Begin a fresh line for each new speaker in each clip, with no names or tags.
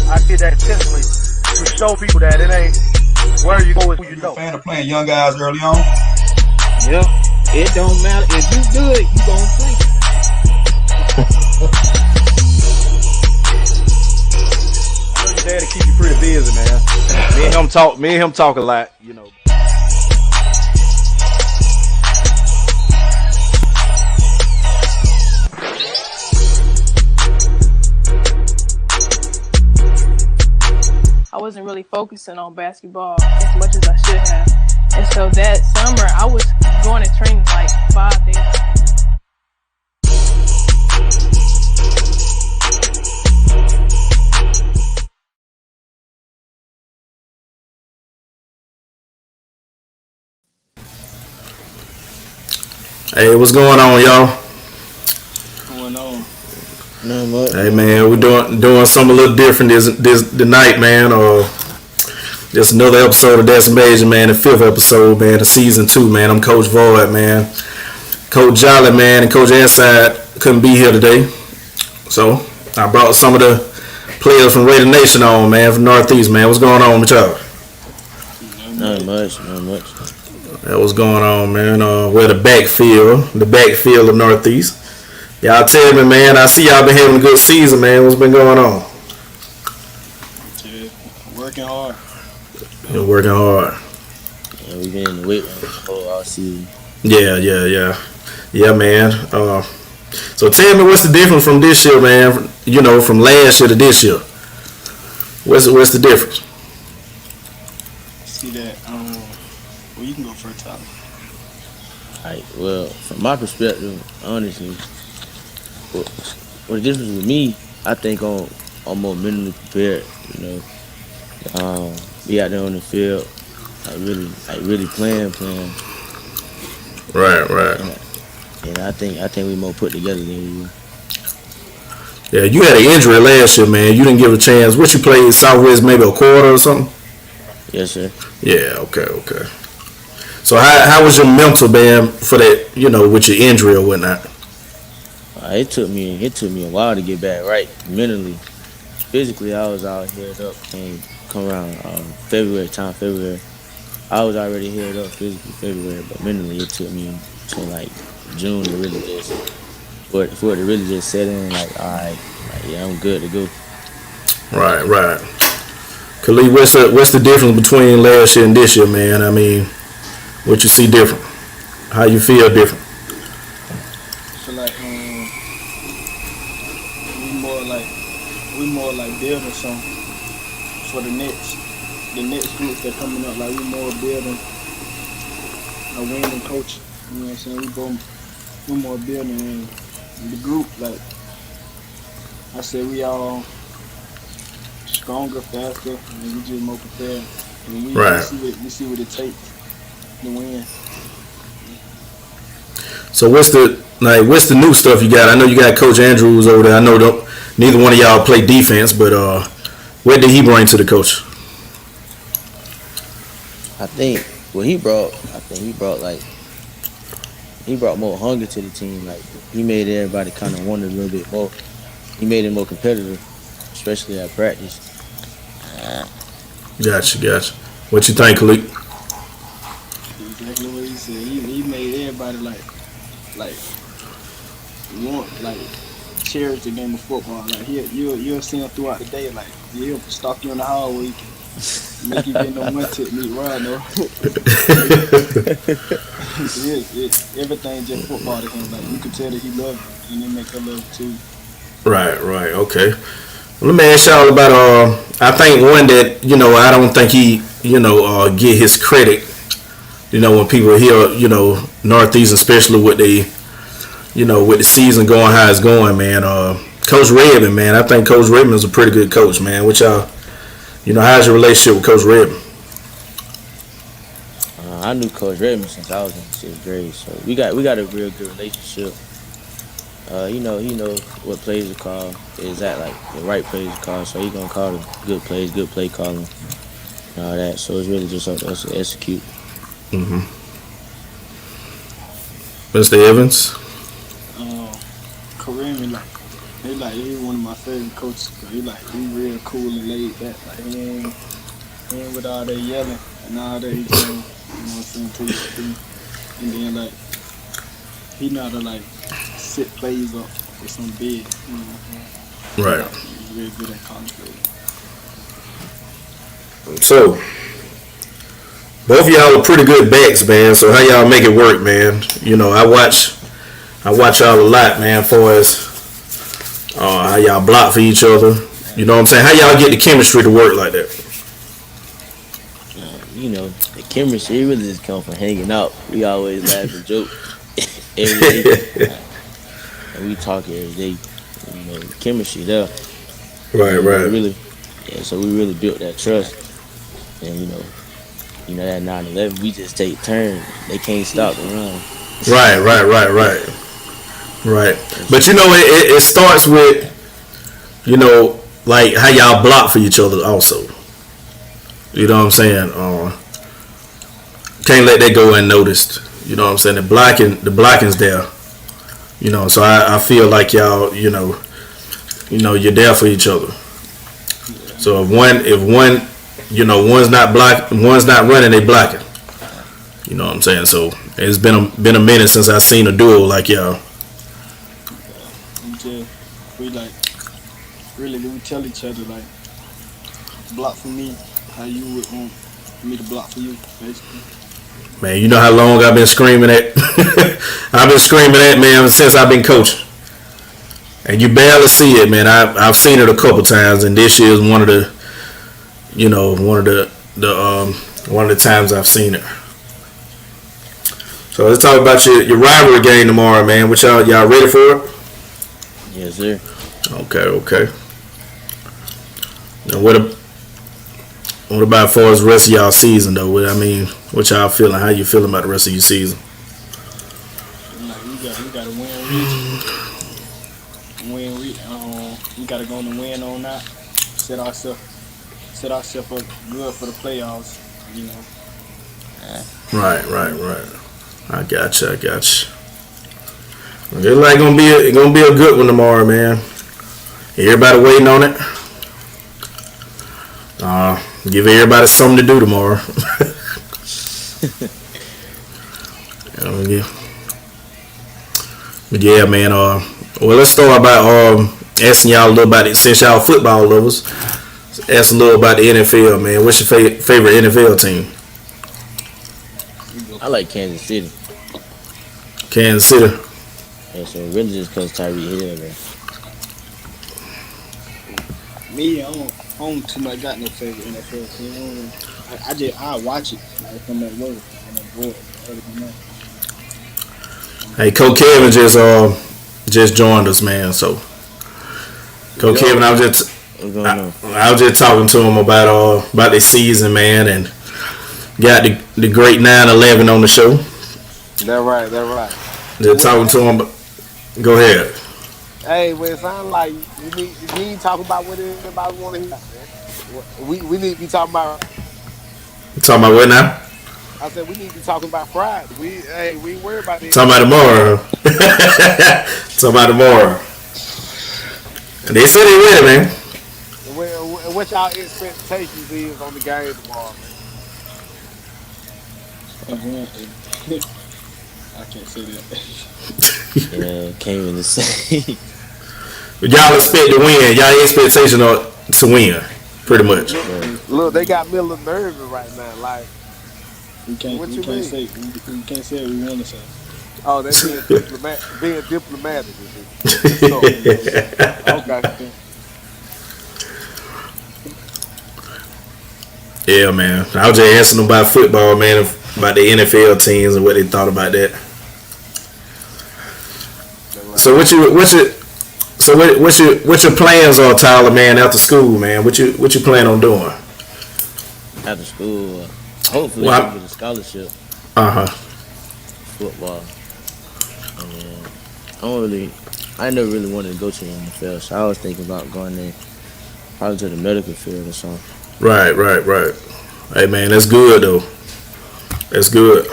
I did that intentionally to show people that it ain't where you go is who you know.
Fan of playing young guys early on.
Yep. It don't matter. If you good, you gon' play.
I know your daddy keep you pretty busy, man. Me and him talk a lot, you know.
I wasn't really focusing on basketball as much as I should have. And so that summer, I was going to training like 5 days a week.
Hey, what's going on, y'all?
What's going on?
Not much.
Hey, man, we're doing something a little different this tonight, man. Just another episode of Datz Major, man. The 5th episode, man. The season 2, man. I'm Coach Void, man. Coach Jolly, man, and Coach Anside couldn't be here today, so I brought some of the players from Raider Nation on, man, from Northeast, man. What's going on with y'all?
Not much.
That was going on, man. We're the backfield of Northeast. Y'all tell me, man. I see y'all been having a good season, man. What's been going on?
Working hard.
Been working hard.
Yeah, we've been in the weight room the whole all season.
Yeah, man. So tell me, what's the difference from this year, man? You know, from last year to this year. What's the difference?
See that? Well, you can go first, Tyler.
Like, well, from my perspective, honestly, what the difference with me, I think I'm more mentally prepared. You know, be out there on the field, really playing.
Right.
And I think we more put together than we were.
Yeah, you had an injury last year, man. You didn't give a chance. What, you played Southwest maybe a quarter or something?
Yes, sir.
Yeah, okay. So how was your mental, man, for that, you know, with your injury or whatnot?
It took me a while to get back right mentally. Physically, I was all healed up. Come around February. I was already healed up physically February, but mentally it took me to like June to really just for it to really just set in. Like, all right, yeah, I'm good to go.
Right. Khalid, what's the difference between last year and this year, man? I mean, what you see different? How you feel different?
So like, we more like building something for the next groups that coming up. Like, we more building a winning coach. You know what I'm saying? We more building in the group. Like I said, we all stronger, faster, and we just more prepared. And we see what it takes to win.
So what's the new stuff you got? I know you got Coach Andrews over there. I know neither one of y'all play defense, but what did he bring to the coach?
I think what he brought more hunger to the team. Like, he made everybody kind of want a little bit more. He made it more competitive, especially at practice.
Gotcha. What you think, Khalid?
Exactly what he said. He made everybody like want, like, cherish the game of football. Like, you'll see him throughout the day. Like, he'll stalk you in the hallway, make you get no one to meet Rod, no. Everything just football to him. Like, you can tell that he loves it, and he make her love it too.
Right. Okay. Well, let me ask y'all about I think one that, you know, I don't think he, you know, get his credit. You know, when people hear, you know, Northeast, especially with the season going how it's going, man. Coach Redmond, man. I think Coach Redmond is a pretty good coach, man. What y'all, you know, how's your relationship with Coach Redmond?
I knew Coach Redmond since I was in 6th grade, so we got a real good relationship. He know what plays to call. Is that like the right plays to call? So he gonna call the good plays, good play calling, and all that. So it's really just up to us to execute.
Mr. Evans.
Kareem, like, he one of my favorite coaches. 'Cause he real cool and laid back. Like he ain't with all that yelling and all that. He just, you know what I'm saying, to his thing. And then like he not to like sit plays up for some big. You know what I'm saying?
Right.
He's really good at college plays.
So, both of y'all are pretty good backs, man. So how y'all make it work, man? You know, I watch y'all a lot, man. For as how y'all block for each other. You know what I'm saying? How y'all get the chemistry to work like that?
You know, the chemistry it really just come from hanging out. We always laugh and joke every day. And we talk every day. You know, the chemistry there.
Right, right.
Really, yeah. So we really built that trust. And you know that 9/11, we just take turns. They can't stop the run.
Right. But you know, it starts with, you know, like how y'all block for each other also. You know what I'm saying? Can't let that go unnoticed. You know what I'm saying? The blocking's there. You know, so I feel like y'all, you know, you're there for each other. So if one, you know, one's not running, they blocking. You know what I'm saying? So it's been a minute since I seen a duo like y'all.
We like really we tell each other like block for me how you would want me to block for you, basically.
Man, you know how long I've been screaming at I've been screaming at, man, since I've been coaching. And you barely see it, man. I've seen it a couple times, and this year is one of the times I've seen it. So let's talk about your rivalry game tomorrow, man. What y'all ready for it?
Yes, sir.
Okay. Now what about as far as the rest of y'all season though? What y'all feeling? How you feeling about the rest of your season?
Like we gotta win. We gotta go on the win on that. Set ourselves up good for the playoffs. You know.
Right. I got you. It's like gonna be a good one tomorrow, man. Everybody waiting on it. Give everybody something to do tomorrow. But yeah, man. Well, let's start by asking y'all a little about it. Since y'all football lovers, ask a little about the NFL, man. What's your favorite NFL team?
I like Kansas City.
Kansas City.
Yeah, so really just because Tyreek Hill, man.
Me, I don't too much got no favorite NFL team. I watch it like from that work and that board.
Hey, Coach Kevin just joined us, man. So, Coach Kevin, I was just talking to him about the season, man, and got the great 9/11 on the show.
That's right.
Just talking to him. Go ahead.
Hey, well, it sounds like you need to talk about what everybody want to hear, man. We need to be talking about.
You talking about what now?
I said we need to be talking about Friday. We ain't worried about it.
Talking about tomorrow. Talking about tomorrow. And they said they ready, man.
What y'all expectations is on the game tomorrow, man?
I can't say that.
Yeah, can't really say.
But y'all expect to win. Y'all expectation are to win, pretty much.
Look, they got me a little nervous right now. Like,
we can't say what we want to say.
Oh, they being diplomatic. Okay.
Yeah, man. I was just asking them about football, man, about the NFL teams and what they thought about that. So what's your plans are, Tyler, man, after school, man? What you plan on doing?
After school, hopefully I get a scholarship. Football. And I never really wanted to go to the NFL, so I was thinking about going there, probably to the medical field or something.
Right. Hey, man, that's good though. That's good.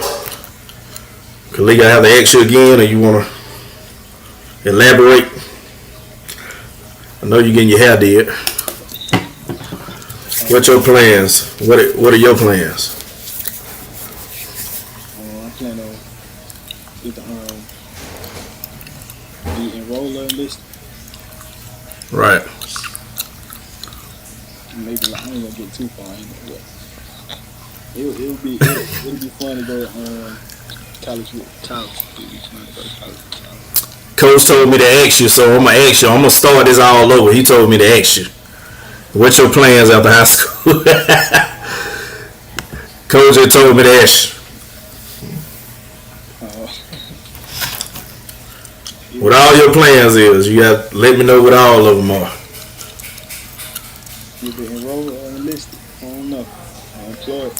Khalid, I have to ask you again, or you want to elaborate? I know you getting your hair did. What's your plans? What are your plans?
I'm planning on either be enroller list.
Right.
Maybe like, I ain't gonna get too far in it, but it'll be fun to go college with college. It'll be fun to go to college with college.
Coach told me to ask you, so I'm gonna ask you. I'm gonna start this all over. He told me to ask you. What's your plans after high school? Coach had told me to ask you. What all your plans is, you got to let me know what all of them are.
Either enroll or enlisted. I don't know. I'm employed.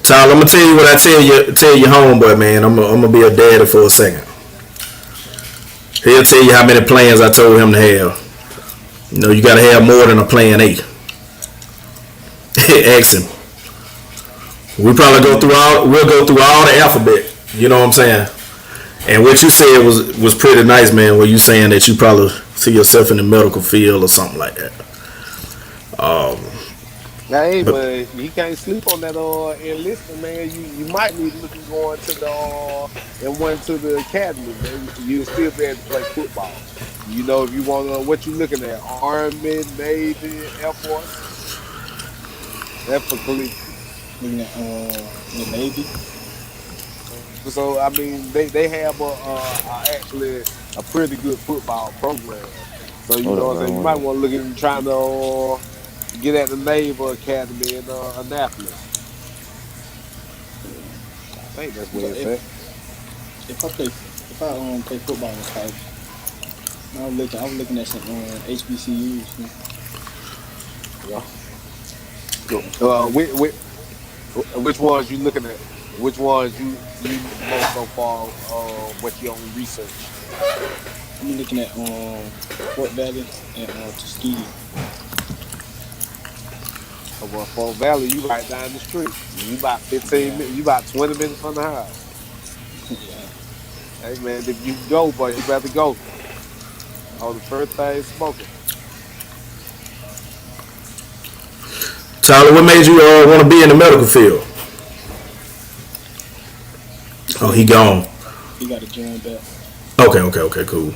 Tyler, I'm gonna tell you what I tell your homeboy, man. I'm gonna be a daddy for a second. He'll tell you how many plans I told him to have. You know, you gotta have more than a plan A. Ask him. We'll go through all the alphabet. You know what I'm saying? And what you said was pretty nice, man. Where you saying that you probably see yourself in the medical field or something like that.
Hey, but you can't sleep on that enlistment, man. You might need to look at going to the academy, man. You'll still be able to play football. You know, if you want to, what you looking at? Army, Navy, Air Force. That's for collegiate.
Looking at the Navy.
So I mean, they have actually a pretty good football program. So you know what I'm saying. You might want to look at trying to get at the Naval Academy in Annapolis. I think that's where it's at.
If I play football in college, I was looking at some HBCUs.
Which ones you looking at? Which ones you know so far? What you on research?
I'm looking at Fort Valley and Tuskegee.
Well, Fort Valley, you right down the street. You about 15 minutes. You about 20 minutes from the house.
Yeah.
Hey man, if you go, but you better go. Oh, the first thing smoking.
Tyler, what made you want to be in the medical field? Oh, he gone.
He got to join back.
Okay, cool.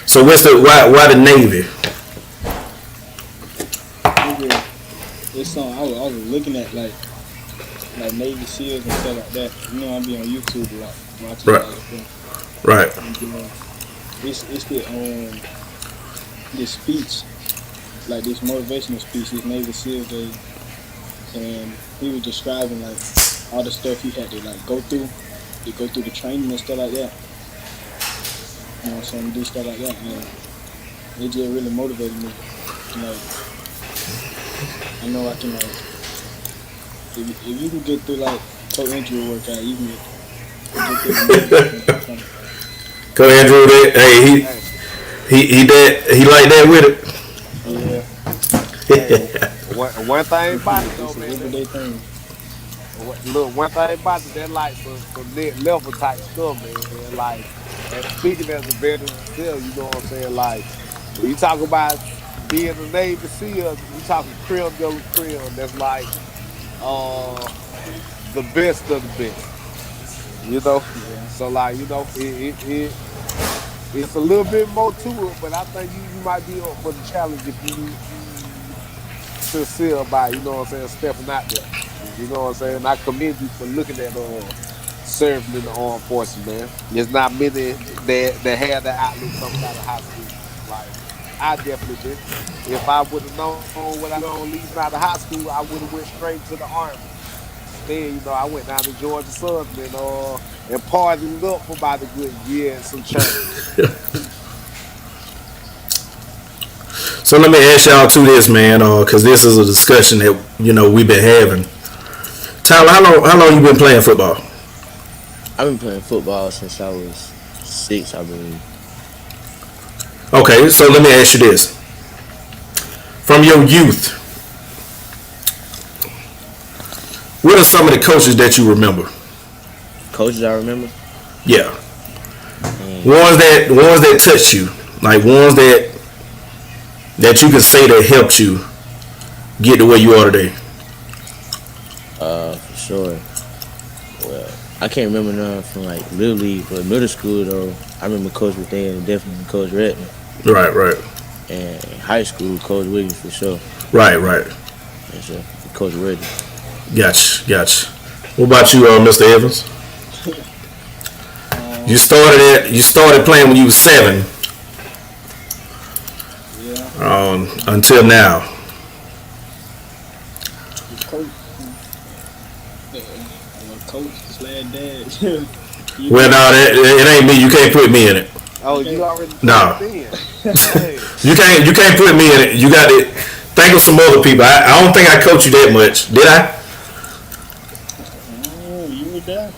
So why the Navy?
It's something I was looking at like Navy SEALs and stuff like that. You know, I be on YouTube a lot watching
Right.
all of them.
Right.
And, it's this speech, like this motivational speech, this Navy SEAL gave, and he was describing like all the stuff he had to like go through the training and stuff like that. You know, so do stuff like that, and it just really motivated me. Like, I know I can like, if you can get through like co-injury workout, you can get through the
Go Andrew, hey, he like that with it.
yeah.
One thing about it though,
It's a
man.
everyday thing.
Look, one thing about it, that like some next level type stuff, man. Like, and speaking as a veteran still, you know what I'm saying? Like, when you talk about being a Navy SEAL, you talking creme de la creme. That's like the best of the best. You know?
Yeah.
So like, you know, it's a little bit more to it, but I think you might be up for the challenge if you sincere about, you know what I'm saying, stepping out there. You know what I'm saying? I commend you for looking at serving in the armed forces, man. There's not many that have that outlook coming out of high school. Like, I definitely did. If I would have known what I know leaving out of high school, I would have went straight to the Army. Instead, you know, I went down to Georgia Southern and partied up for about a good year and some change.
So let me ask y'all to this, man, because this is a discussion that we've been having. Tyler, how long you been playing football?
I've been playing football since I was 6, I believe.
Okay, so let me ask you this: from your youth, what are some of the coaches that you remember?
Coaches I remember?
Yeah. Ones that touch you, like ones that you can say that helped you get to where you are today.
For sure. Well, I can't remember none from like little league, but middle school though. I remember Coach Bethany and definitely Coach Redman.
Right.
And high school, Coach Williams for sure.
Right.
And so Coach Redman.
Gotcha. What about you, Mr. Evans? You started playing when you was 7.
Yeah.
Until now.
Coach/dad.
Well, no, it ain't me. You can't put me in it.
Oh, you already
No.
Hey.
You can't put me in it. You got to think of some other people. I don't think I coached you that much. Did I?
Oh, you were there.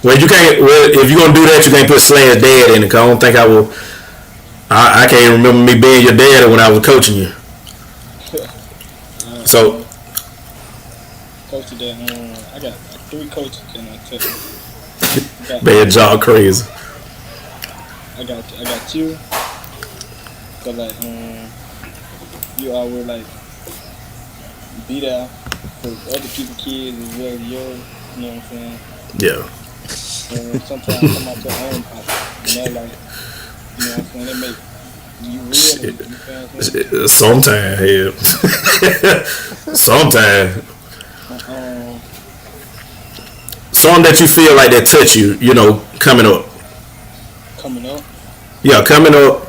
Well, you can't. Well, if you're gonna do that, you can't put Slash dad in it. Cause I don't think I will. I can't remember me being your dad when I was coaching you. So,
coach that I got 3 coaches in I tell you.
bad job, crazy.
I got you. Cause like you always like be there for other people's kids as well as yours. You know what I'm saying?
Yeah.
And sometimes come out your own pocket. You know, like you know what I'm saying? They make you real. You know what I'm saying?
Sometimes, yeah. Sometimes. Something that you feel like that touch you, you know, coming up.
Coming up.
Yeah, coming up.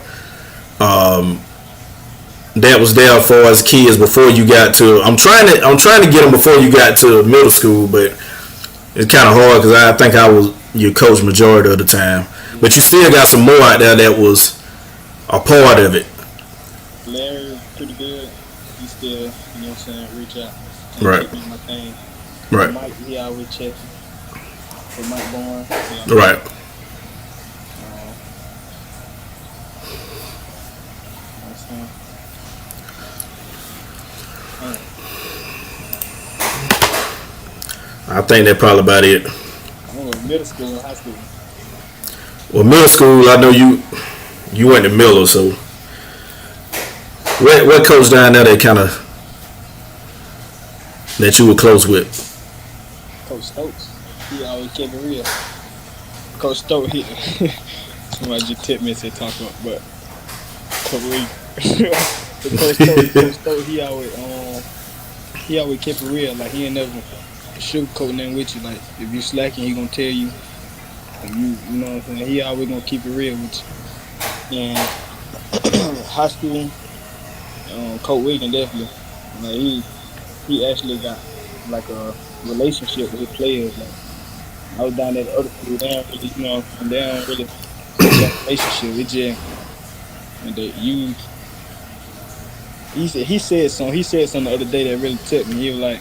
That was there for us kids before you got to. I'm trying to get them before you got to middle school, but it's kind of hard because I think I was your coach majority of the time. But you still got some more out there that was a part of it.
Larry, pretty good. He still, you know what I'm saying, reach out.
Right.
Keep me my thing.
Right.
Mike, he always check. For Mike Bourne.
Yeah. Right. I think that's probably about it.
Middle school and high school.
Well, middle school, I know you went to Miller, so what coach down there that you were close with?
Coach Stokes. He always kept it real. Coach Stokes, somebody just tipped me and said talk about, but Coach Stokes, he always kept it real. Like he ain't never sugarcoat nothing with you. Like if you slacking, he gonna tell you. And you know what I'm saying. He always gonna keep it real with you. And high school, Coach Wiggin definitely. Like he actually got like a relationship with his players. Like I was down at the other school, they don't really, you know, and they don't really have a relationship. It just and that you. He said something the other day that really took me. He was like,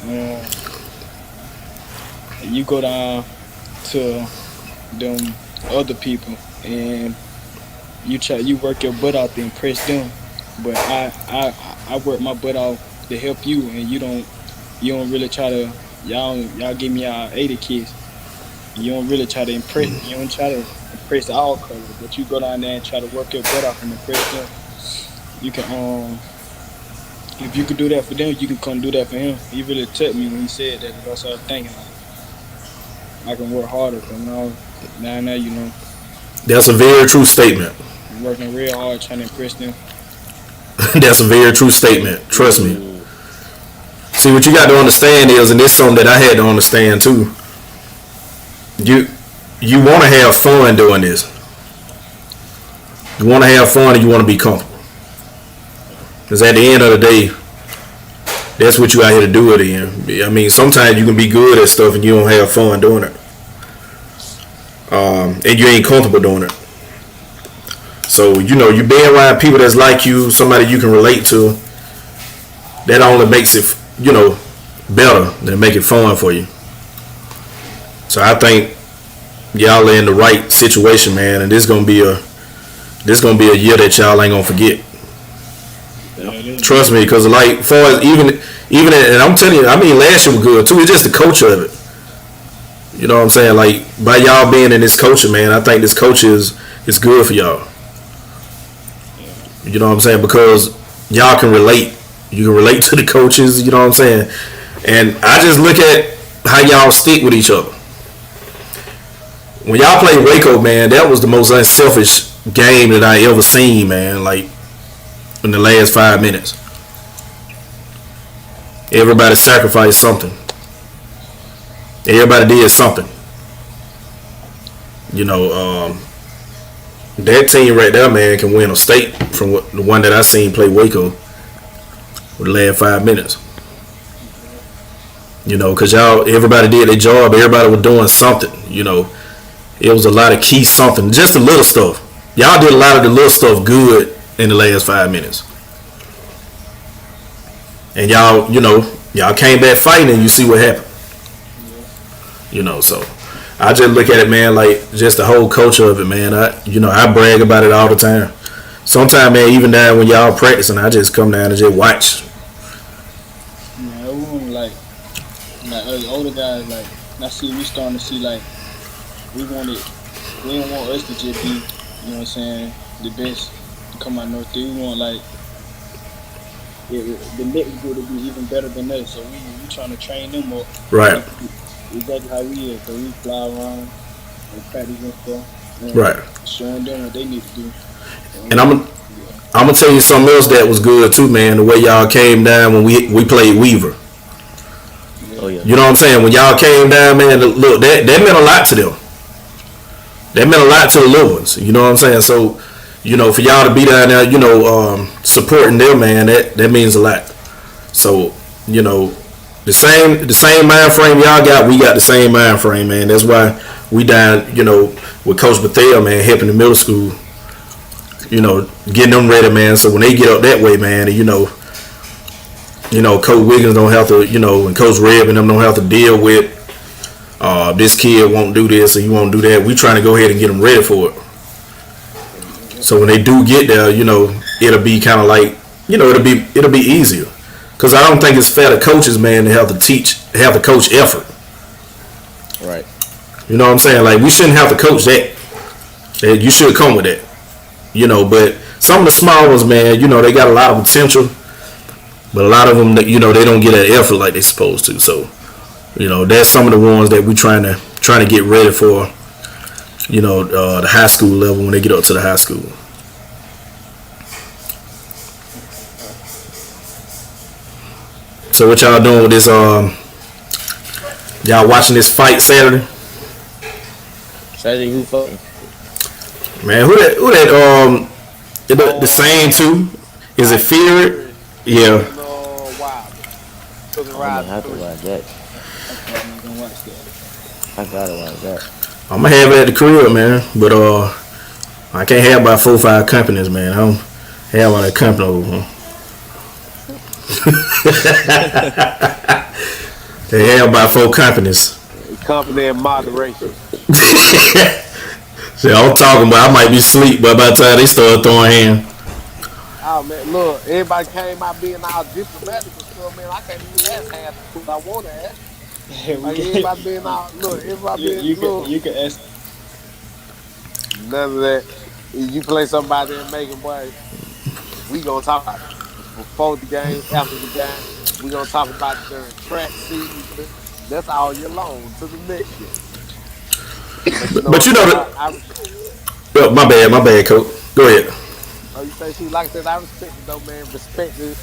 you go down to them other people and you work your butt out to impress them, but I work my butt out to help you, and you don't really try to y'all give me y'all 80 kids. You don't really try to impress. You don't try to impress all colors, but you go down there and try to work your butt off and impress them. You can if you could do that for them, you can come do that for him. He really took me when he said that. I started thinking I can work harder. Now you know.
That's a very true statement.
I'm working real hard trying to impress them.
That's a very true statement. Trust me. See, what you got to understand is, and this is something that I had to understand too. You want to have fun doing this. You want to have fun and you want to be comfortable. Because at the end of the day, that's what you out here to do it in. I mean, sometimes you can be good at stuff and you don't have fun doing it. And you ain't comfortable doing it. So, you know, you being around people that's like you, somebody you can relate to, that only makes it, you know, better than make it fun for you. So I think y'all are in the right situation, man, and this gonna be a year that y'all ain't gonna forget. Trust me, because like far as even and I'm telling you, I mean last year was good too. It's just the culture of it. You know what I'm saying? Like by y'all being in this culture, man, I think this culture is good for y'all. You know what I'm saying? Because y'all can relate. You can relate to the coaches. You know what I'm saying? And I just look at how y'all stick with each other. When y'all played Waco, man, that was the most unselfish game that I ever seen, man. Like in the last 5 minutes, everybody sacrificed something. Everybody did something. You know, that team right there, man, can win a state from the one that I seen play Waco with the last 5 minutes. You know, because everybody did their job. Everybody was doing something. You know, it was a lot of key something, just the little stuff. Y'all did a lot of the little stuff good in the last 5 minutes. And y'all came back fighting, and you see what happened. You know, so I just look at it, man, like just the whole culture of it, man. I brag about it all the time. Sometimes, man, even down when y'all practicing, I just come down and just watch.
Yeah, it wasn't like us older guys, like, we starting to see, like, we don't want us to just be, you know what I'm saying, the best to come out North. We want, like, the next group to be even better than us. So we trying to train them up.
Right.
Exactly how we is. So we fly around and practice and stuff. And
right.
Showing them what they need to do.
And I'm gonna tell you something else that was good too, man. The way y'all came down when we played Weaver.
Oh yeah.
You know what I'm saying? When y'all came down, man, look, that meant a lot to them. That meant a lot to the little ones. You know what I'm saying? So, you know, for y'all to be down there, you know, supporting them, man, that means a lot. So, you know, the same mind frame y'all got, we got the same mind frame, man. That's why we down, you know, with Coach Bethel, man, helping the middle school, you know, getting them ready, man. So when they get up that way, man, you know, Coach Wiggins don't have to, you know, and Coach Reb and them don't have to deal with this kid won't do this or you won't do that. We trying to go ahead and get them ready for it. So when they do get there, you know, it'll be kind of like, you know, it'll be easier. Because I don't think it's fair to coaches, man, to have to coach effort.
Right.
You know what I'm saying? Like, we shouldn't have to coach that. You should come with that. You know, but some of the small ones, man, you know, they got a lot of potential. But a lot of them, you know, they don't get that effort like they're supposed to. So, you know, that's some of the ones that we trying to get ready for, you know, the high school level when they get up to the high school. So what y'all doing with this? Y'all watching this fight Saturday?
Saturday, who fucking?
Man, who that? The same two? Is it Fear? Yeah.
Wow.
I have to watch that. I gotta watch that.
I'm gonna have it at the crib, man. But I can't have about 4 or 5 companies, man. I don't have all that company over. They have about 4 companies.
Company in moderation.
See, I'm talking about I might be asleep, but by the time they start throwing hands.
Oh man, look, everybody came out being all diplomatic and stuff, man. I can't even ask half the I want to ask. Like everybody being all
you can ask.
None of that. If you play somebody in Macon, boy, we gonna talk about it. Before the game, after the game, we gonna talk about it during track season. That's all year long to the next year.
But you know that. My bad, coach. Go ahead.
Oh, you say she like I said, I respect it though, man. Respect the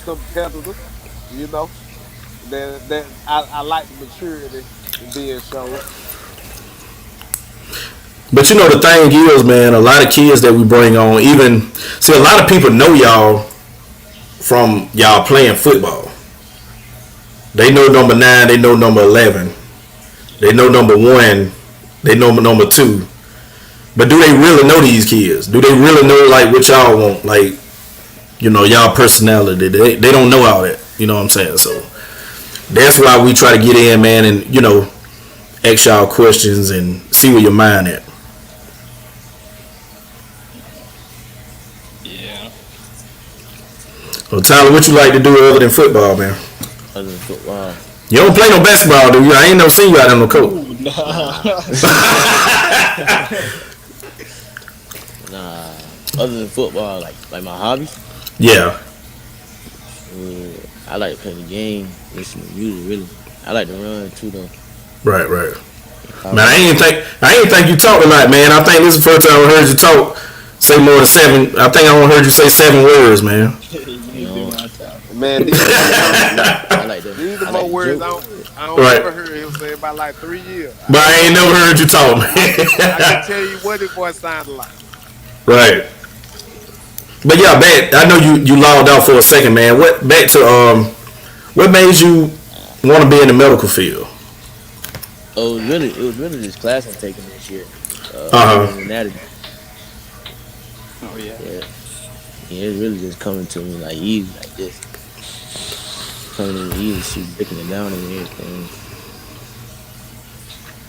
competitor. You know, that I like the maturity being shown.
But you know the thing is, man, a lot of kids that we bring on, a lot of people know y'all from y'all playing football. They know number 9, they know number 11, they know number 1, they know number 2. But do they really know these kids? Do they really know like what y'all want? Like, you know, y'all personality. They don't know all that. You know what I'm saying? So that's why we try to get in, man, and you know, ask y'all questions and see where your mind at.
Yeah.
Well, Tyler, what you like to do other than football, man?
Other than football,
You don't play no basketball, do you? I ain't never seen you out on no court.
Ooh, nah.
Nah. Other than football, like my hobbies,
Yeah.
I like to play the game, listen to music. Really, I like to run too though.
Right, right.
If I
Man,
run,
I ain't think you talked a lot, man. I think this is the first time I heard you talk. Say more than 7. I think I only heard you say 7 words, man.
you
you
need to be
know,
my top.
Man, these
I like to.
these are
I
more
like to
words
joke.
I don't
Right.
ever heard him say about like 3 years.
But I ain't never heard you talk,
I
man.
can tell you what it boy sounded like.
Right. But yeah, back. I know you logged out for a second, man. What made you want to be in the medical field?
Oh, it was really this class I'm taking this year.
Uh-huh.
Anatomy.
Oh yeah.
Yeah, yeah, it's really just coming to me like easy, like this. Coming in easy, she breaking it down and everything.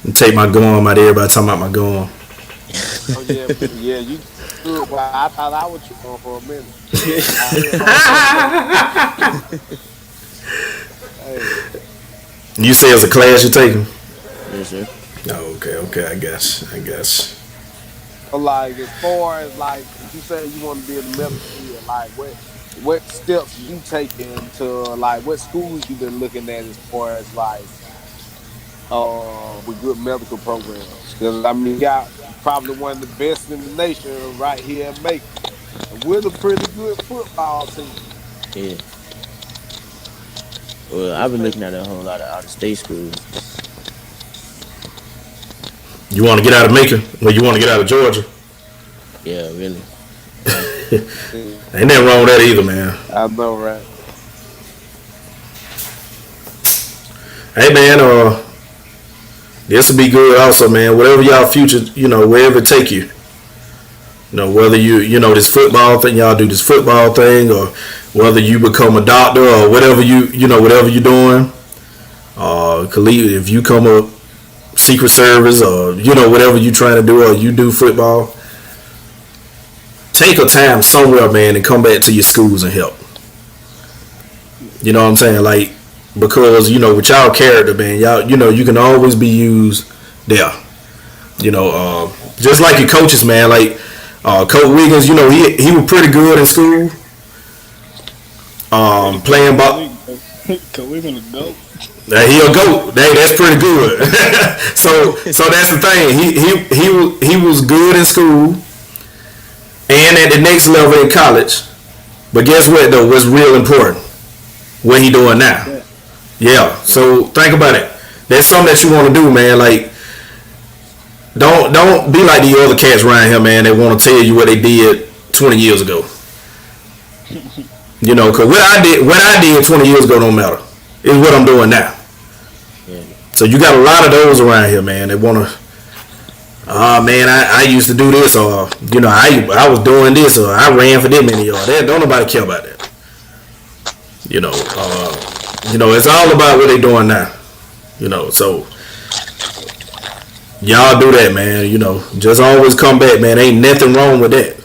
And take my gum out. Everybody talking about my gum.
Oh yeah, yeah, you good, but I thought I was on for a minute. Hey,
You say it's a class you're taking?
Yes, sir.
Oh, okay. I guess.
so like as far as like you say you want to be in the medical field, like what steps you taking to like what schools you been looking at as far as like with good medical programs? Because I mean, you got probably one of the best in the nation right here in Macon, and we're a pretty good football team.
Yeah. Well, I've been looking at a whole lot of out of state schools.
You want to get out of Macon? Well, you want to get out of Georgia?
Yeah, really.
Ain't nothing wrong with that either, man.
I know, right?
Hey, man. This will be good also, man. Whatever y'all future, wherever it take you. Whether this football thing, y'all do this football thing, or whether you become a doctor or whatever whatever you're doing. If you come up Secret Service or whatever you trying to do, or you do football, take a time somewhere, man, and come back to your schools and help. You know what I'm saying? Like, because with y'all character, man, y'all you can always be used there. Just like your coaches, man. Like Coach Wiggins, he was pretty good in school. Playing ball.
Cause we're gonna go.
He a goat. That's pretty good. so that's the thing. He was good in school and at the next level in college. But guess what though? What's real important? What he doing now? Yeah. So think about it. That's something that you want to do, man. Like don't be like the other cats around here, man. They want to tell you what they did 20 years ago. Cause what I did 20 years ago don't matter. It's what I'm doing now.
Yeah.
So you got a lot of those around here, man. They wanna, man, I used to do this, or I was doing this, or I ran for this many yards. Don't nobody care about that. It's all about what they doing now. So y'all do that, man. Just always come back, man. Ain't nothing wrong with that.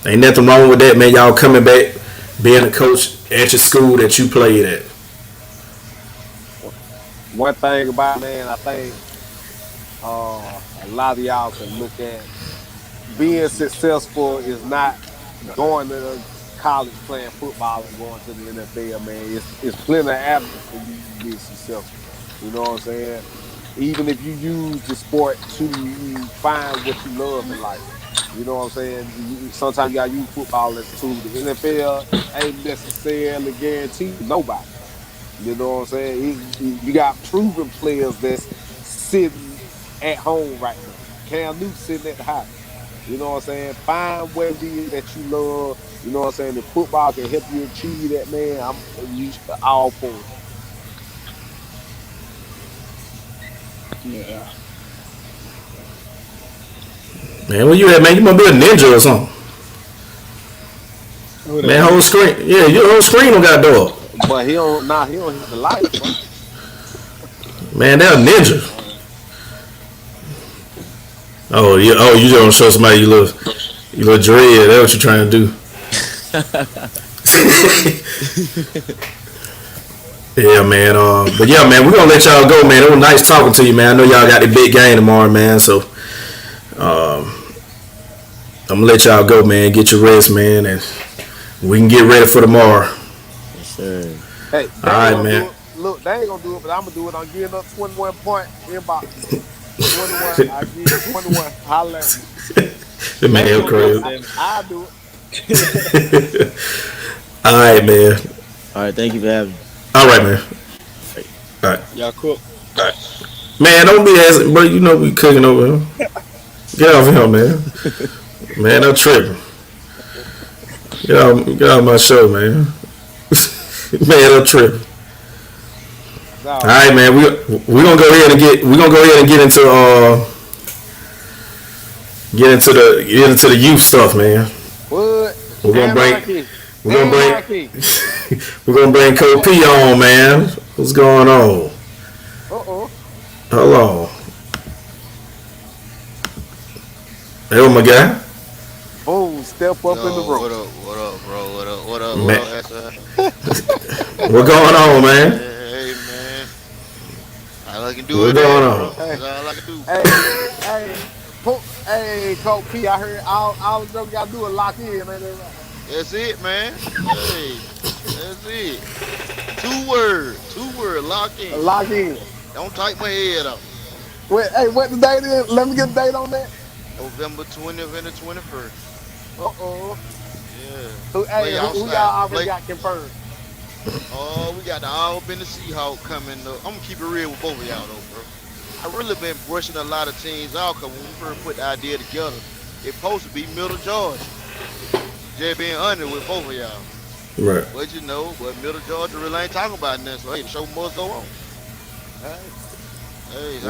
Ain't nothing wrong with that, man. Y'all coming back, being a coach at your school that you played at.
One thing about man, I think a lot of y'all can look at being successful is not going to the college playing football and going to the NFL, man. It's plenty of avenues for you to be successful. You know what I'm saying? Even if you use the sport to find what you love in life. You know what I'm saying? Sometimes you gotta use football as a tool. The NFL ain't necessarily guaranteed nobody. You know what I'm saying? You got proven players that's sitting at home right now. Cam Newton sitting at the house. You know what I'm saying? Find what it is that you love. You know what I'm saying? If football can help you achieve that, man, I'm all for it.
Yeah.
Man, where you at, man? You must be a ninja or something. Man, whole screen. Yeah, your whole screen don't got dog.
But he don't hit the light, bro.
Man, they're a ninja. Oh, yeah. Oh, you don't show somebody you look dread. That's what you're trying to do. Yeah, man. But yeah, man, we're gonna let y'all go, man. It was nice talking to you, man. I know y'all got the big game tomorrow, man. So I'm gonna let y'all go, man. Get your rest, man, and we can get ready for tomorrow.
Yes, sir.
Hey,
All
they ain't
right,
gonna do
man.
it. Look, they ain't gonna do it, but I'm gonna do it. I'm giving up 21 point inbox. 21. I give you 21. Holla at me.
The
They
man
ain't
hell
gonna do it.
crazy.
I'll do it.
All right, man.
All right, thank you for having me.
All right, man. All right.
Y'all cook.
Man, don't be asking, bro. You know we cooking over here. Get off here, man. Man, I'm tripping. Get off my show, man. Man, I'm tripping.
No,
All right, man. We gonna go ahead and get into the youth stuff, man.
what?
We're gonna bring
Anarchy.
we're gonna bring
Anarchy.
we're gonna bring Coach P on, man. What's going on?
Uh-oh.
Hold on. Hey, my guy.
Boom. Step up in the
Yo,
room.
what up, bro? What up,
Man.
SI?
What's going on, man?
Hey, man. All I can do
What's
is
going
that,
on?
bro. That's all I can do.
Hey, Coach P, I heard all the jokes gotta do is lock in, ain't that right?
That's it, man. Hey, that's it. Two word, lock in.
Lock in.
Don't type my head up.
Wait, hey, what the date is? Let me get the date on that.
November 20th and the 21st.
Uh-oh.
Yeah.
Who y'all already got confirmed?
Oh, we got the Albany Seahawk coming up. I'm gonna keep it real with both of y'all though, bro. I really been brushing a lot of teams out because when we first put the idea together, it's supposed to be Middle Georgia. Just being honest with both of y'all.
Right.
But Middle Georgia really ain't talking about nothing, so hey, the show must go on. Hey,
You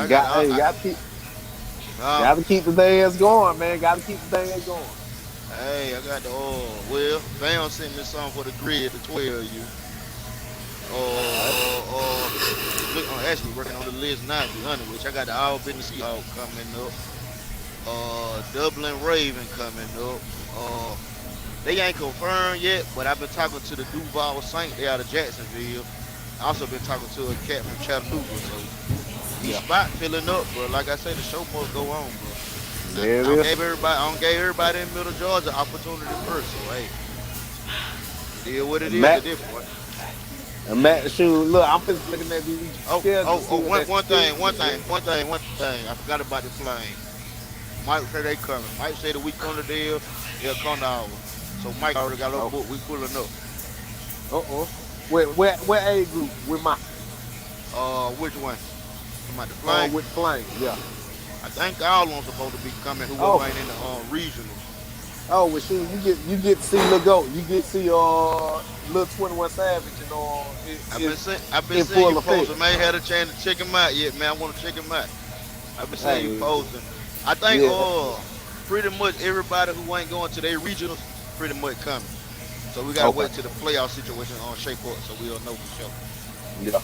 gotta keep the dance going, man. Gotta keep the dance going.
Hey, I got the well, Bam sent me something for the grid, the 12 you. I'm actually working on the list now, to be honest with you. I got the Albany Seahawk coming up. Dublin Raven coming up. They ain't confirmed yet, but I've been talking to the Duval Saint. They out of Jacksonville. I also been talking to a cat from Chattanooga, so these spot filling up, bro. Like I said, the show must go on, bro.
There it
I
is.
gave everybody in Middle Georgia opportunity first, so hey, it is what it is
Matt-
at this point.
And Matt, shoot, look, I'm just looking at these.
One thing. I forgot about the Flame. Mike said they coming. Mike said the week on the deal, they'll come to ours. So Mike already got a book. We pulling up.
Where age group with my
Which one? Talking about the Flame.
with Flame? Yeah.
I think all of them supposed to be coming who ain't in the regionals.
Oh, well, shoot, you get to see Lil Goat. You get to see Lil 21 Savage and
I've been seeing you posting. I ain't had a chance to check him out yet, man. I want to check him out. I've been seeing you posting. I think pretty much everybody who ain't going to their regionals pretty much coming. So we gotta wait till the playoff situation on shape up so we'll know for sure.
Yeah.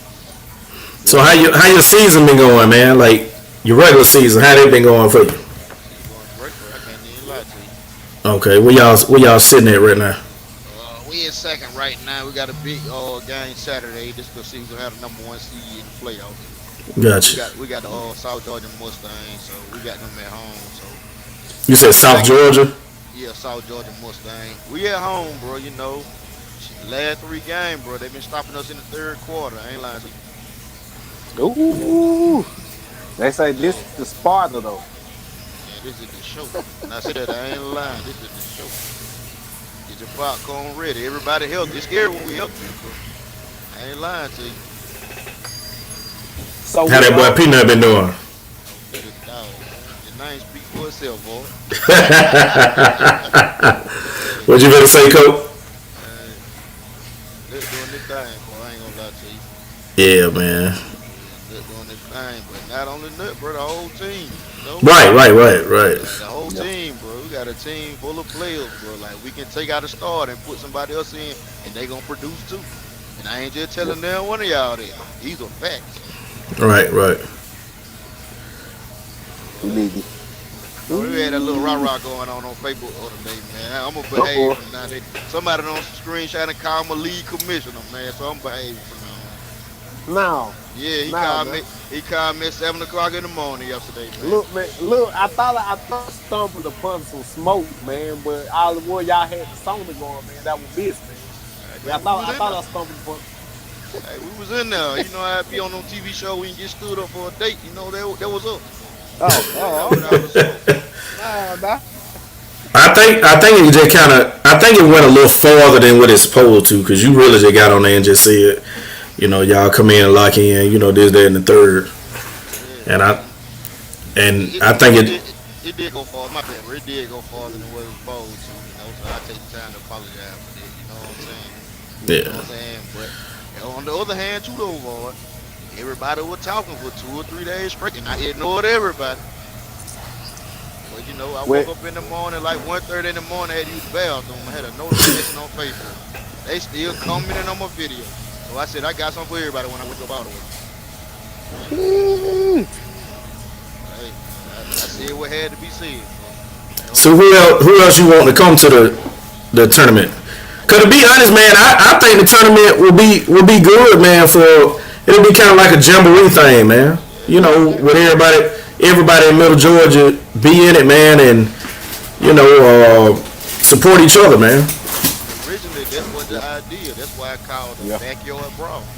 So how your season been going, man? Like your regular season, how they been going for you?
It's going great, bro. I can't even lie to you.
Okay, where y'all sitting at right now?
We in second right now. We got a big game Saturday. This to see who's gonna have the number 1 seed in the playoffs.
Gotcha.
We got the South Georgia Mustangs, so we got them at home. So
You said South Georgia?
yeah, South Georgia Mustang. We at home, bro. You know, last 3 games, bro. They been stopping us in the third quarter. I ain't lying to you.
Ooh. They say this is the Sparta though.
Yeah, this is the show. And I said that I ain't lying. This is the show. Get your popcorn ready. Everybody healthy. It's scary when we healthy, bro. I ain't lying to you.
So
How that boy Peanut been doing?
Look at the dog, man. Your name speak for itself, boy.
What you better say, Coach?
They're doing this thing, boy. I ain't gonna lie to you.
Yeah, man.
They're doing this thing, but not only that, bro. The whole team. You know?
Right.
The whole team, bro. We got a team full of players, bro. Like we can take out a start and put somebody else in, and they gonna produce too. And I ain't just telling them one of y'all that. These are facts.
Right.
we need you.
We had a little rah-rah going on Facebook the other day, man. I'm gonna behave from now. Somebody on some screenshot and call him a league commissioner, man. So I'm behaving from now on.
No,
Yeah, he
no,
called
man.
me. He called me at 7 o'clock in the morning yesterday, man.
Look, man. Look, I stumbled upon some smoke, man. But all the while y'all had the sauna going, man. That was miss, man.
Hey,
Yeah,
man, we was
I
in
thought
there.
I stumbled upon.
Hey, we was in there. You know, I'd be on no TV show. We can get stood up for a date. You know, that was up. That was all the
Okay.
smoke.
Nah.
I think it just kind of I think it went a little farther than what it's supposed to because you really just got on there and just said, y'all come in and lock in, this, that, and the third,
Yeah,
and I
man.
and
It,
I think
it,
it.
it, it did go far. My bad, bro. It did go farther than what it was supposed to. You know, so I take the time to apologize for that. You know what I'm saying? You know
Yeah.
what I'm saying? But on the other hand, too, though, boy, everybody was talking for 2 or 3 days straight, and I ignored everybody. But I
Well,
woke up in the morning, like 1:30 in the morning, I had to use the bathroom. I had a notification on Facebook. They still commenting on my video. So I said, I got something for everybody when I wake up out of it. Hey, I said what had to be said.
So who else you want to come to the tournament? Cause to be honest, man, I think the tournament will be good, man. It'll be kind of like a jamboree thing, man.
Yeah,
With everybody in Middle Georgia be in it, man, and support each other, man.
originally, that was the idea. That's why I called the
yeah,
backyard brawl.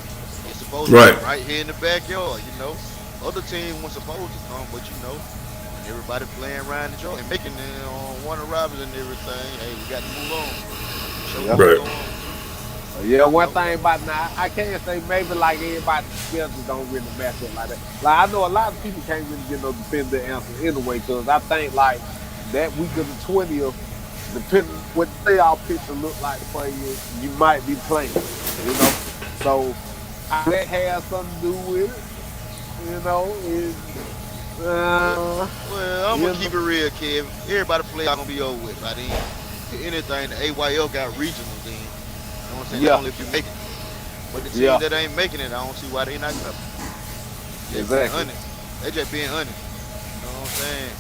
It's supposed to be
Right.
right here in the backyard. Other teams weren't supposed to come, but when everybody playing around the joint and making it on one of Robbins and everything, hey, we got to move on. Show
yeah.
what we
Right.
going.
Yeah,
You
one
know,
thing about now, I can't say maybe like everybody together don't really match up like that. Like I know a lot of people can't really get no definitive answer anyway, because I think like that week of the 20th, depending on what they all picture look like for you, you might be playing. You know, so that has something to do with it.
well, I'm
You
gonna
know,
keep it real, Kev. Everybody play gonna be over with by then. If anything, the AYL got regional then. You know what I'm saying? That's
yeah,
only if you make it. But the teams
yeah,
that ain't making it, I don't see why they not coming. They being
exactly.
honest. They just being honest. You know what I'm saying?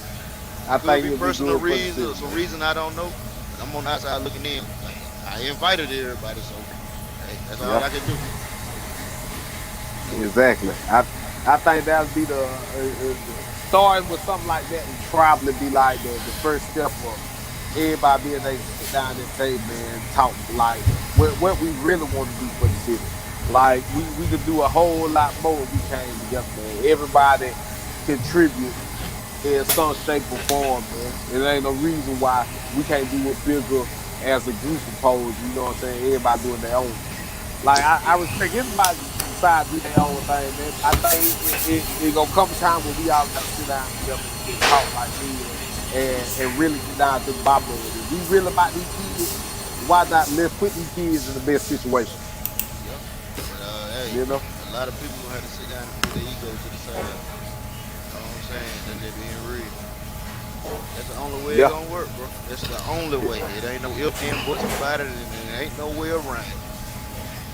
I
Could
think
be
it'll be
personal
good for the
reasons or
city,
some
man.
reason I don't know. But I'm on the outside looking in. Like, I invited everybody, so hey, that's all
Yeah.
I can do.
Exactly. I think that'll be starting with something like that would probably be like the first step of everybody being able to sit down at the table and talk like what we really want to do for the city. Like we could do a whole lot more if we came together, man. Everybody contribute in some shape or form, man. There ain't no reason why we can't do it bigger as a group opposed, you know what I'm saying? Everybody doing their own. Like I respect anybody decide to do their own thing, man. I think it gonna come a time when we all gotta sit down together and just talk like men and really get down to the bottom of it. If we really about these kids, why not let's put these kids in the best situation?
Yep. But hey,
You know?
a lot of people gonna have to sit down and put their ego to the side. You know what I'm saying? That they being real. That's the only way it
Yeah.
gonna work, bro. That's the only way. It ain't no if and buts about it, and there ain't no way around it.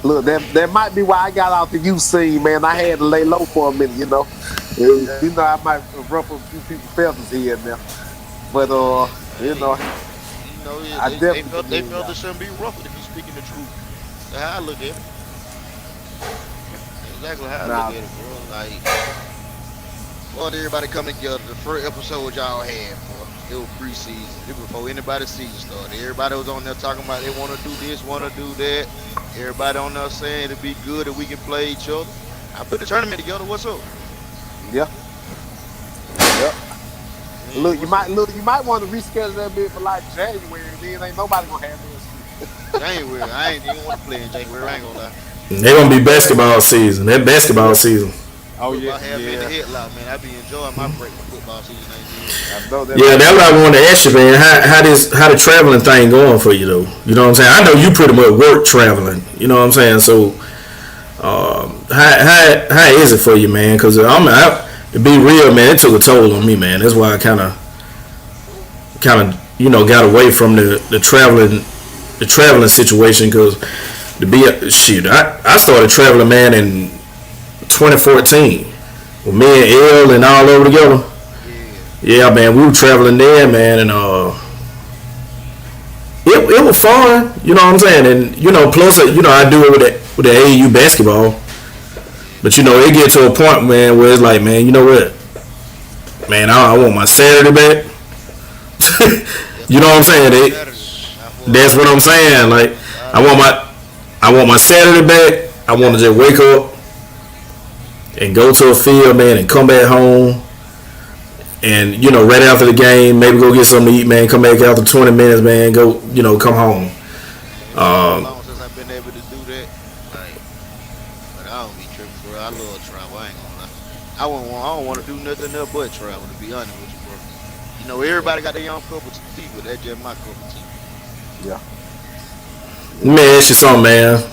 Look, that might be why I got out the youth scene, man. I had to lay low for a minute, you know. I might ruffle a few people's feathers here and there. But you
Hey,
know, I
they
definitely
felt they
commend
felt
y'all.
it shouldn't be ruffled if you're speaking the truth. That's how I look at it. Exactly how I look
Now,
at it, bro. Like, well, everybody come together. The first episode y'all had, bro, it was preseason. It was before anybody's season started. Everybody was on there talking about they want to do this, want to do that. Everybody on there saying it'd be good if we can play each other. I put the tournament together. What's up?
yeah, yeah.
What's up?
You might want to reschedule that bit for like January. Then ain't nobody gonna have this.
January. I ain't even want to play in January. I ain't gonna lie.
They're gonna be
Go ahead.
basketball season. That basketball
Yeah.
season.
Oh
Football
yeah,
have me in the
yeah.
headlock, man. I be enjoying my break when football season ain't here.
I know that
Yeah,
right.
that's what I wanted to ask you, man. How the traveling thing going for you though? You know what I'm saying? I know you pretty much work traveling. You know what I'm saying? So, how is it for you, man? Because to be real, man, it took a toll on me, man. That's why I kind of got away from the traveling situation because to be shoot, I started traveling, man, in 2014 with me and L and all over together.
Yeah.
Yeah, man, we were traveling there, man, and it was fun. You know what I'm saying? And plus, I do it with the AAU basketball. But it get to a point, man, where it's like, man, you know what, man, I want my Saturday back. You know what I'm saying? That's what I'm saying. Like, I want my Saturday back. I want to just wake up and go to a field, man, and come back home. And right after the game, maybe go get something to eat, man. Come back after 20 minutes, man. Go, come home.
Long since I've been able to do that, like, but I don't be tripping, bro. I love travel. I ain't gonna lie. I don't want to do nothing else but travel. To be honest with you, bro. Everybody got their own cup of tea, but that's just my cup of tea.
Yeah.
Let me ask you something, man.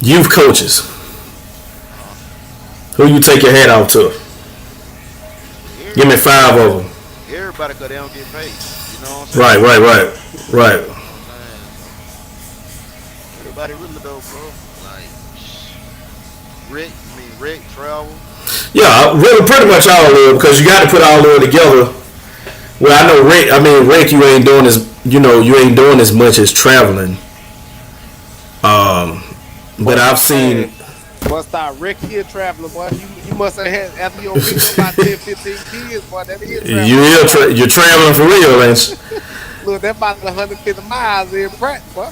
Youth coaches. Who you take your hat off to? Give me 5 of them.
Everybody, cause they don't get paid. You know what I'm saying?
Right.
Everybody really though, bro. Like Rick, travel.
Yeah, really, pretty much all of it, because you got to put all of it together. Well, I know Rick. I mean, Rick, you ain't doing as you ain't doing as much as traveling. But I've seen.
Must start Rick here traveling, boy. You must have had after your pick up about 10, 15 kids, boy. That is traveling.
You're traveling for real, ain't you?
Look, that's about 150 miles in practice, boy.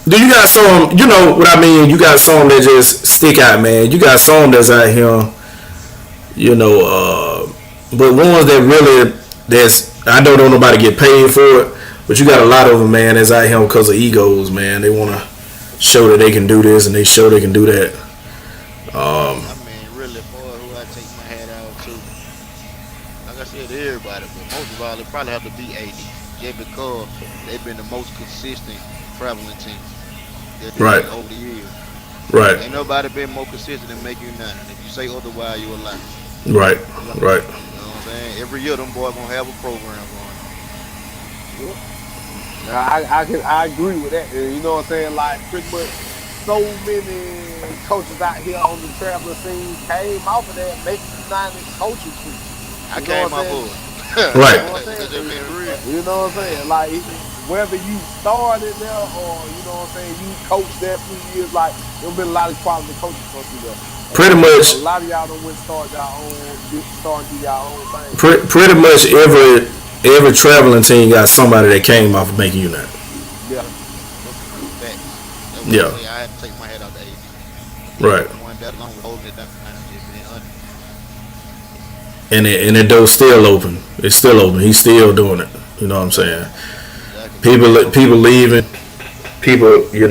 Do you got some? You know what I mean? You got some that just stick out, man. You got some that's out here. But ones that really I don't know nobody get paid for it, but you got a lot of them, man, that's out here because of egos, man. They want to show that they can do this and they show they can do that.
I mean, really, for who I take my hat out to, like I said, everybody, but most of all, it probably have to be 80, just because they've been the most consistent traveling team.
Right.
Over the years.
Right.
Ain't nobody been more consistent than make you nothing. If you say otherwise, you a lie.
Right.
You know what I'm saying? Every year, them boys gonna have a program going.
I agree with that. You know what I'm saying? Like, pretty much so many coaches out here on the traveling scene came off of that Make United coaching tree.
I came off of it.
Right.
You know what I'm saying? Like, whether you started there or, you know what I'm saying, you coached there a few years, like, there's been a lot of quality coaches come through there.
Pretty much.
A lot of y'all done went starting do y'all own thing.
Pretty much every traveling team got somebody that came off of Making United.
Yeah.
Yeah.
I had to take my head out the 80.
Right.
One that long holding it down behind
And the door's still open. It's still open. He's still doing it. You know what I'm saying?
Exactly.
People leaving. People,
they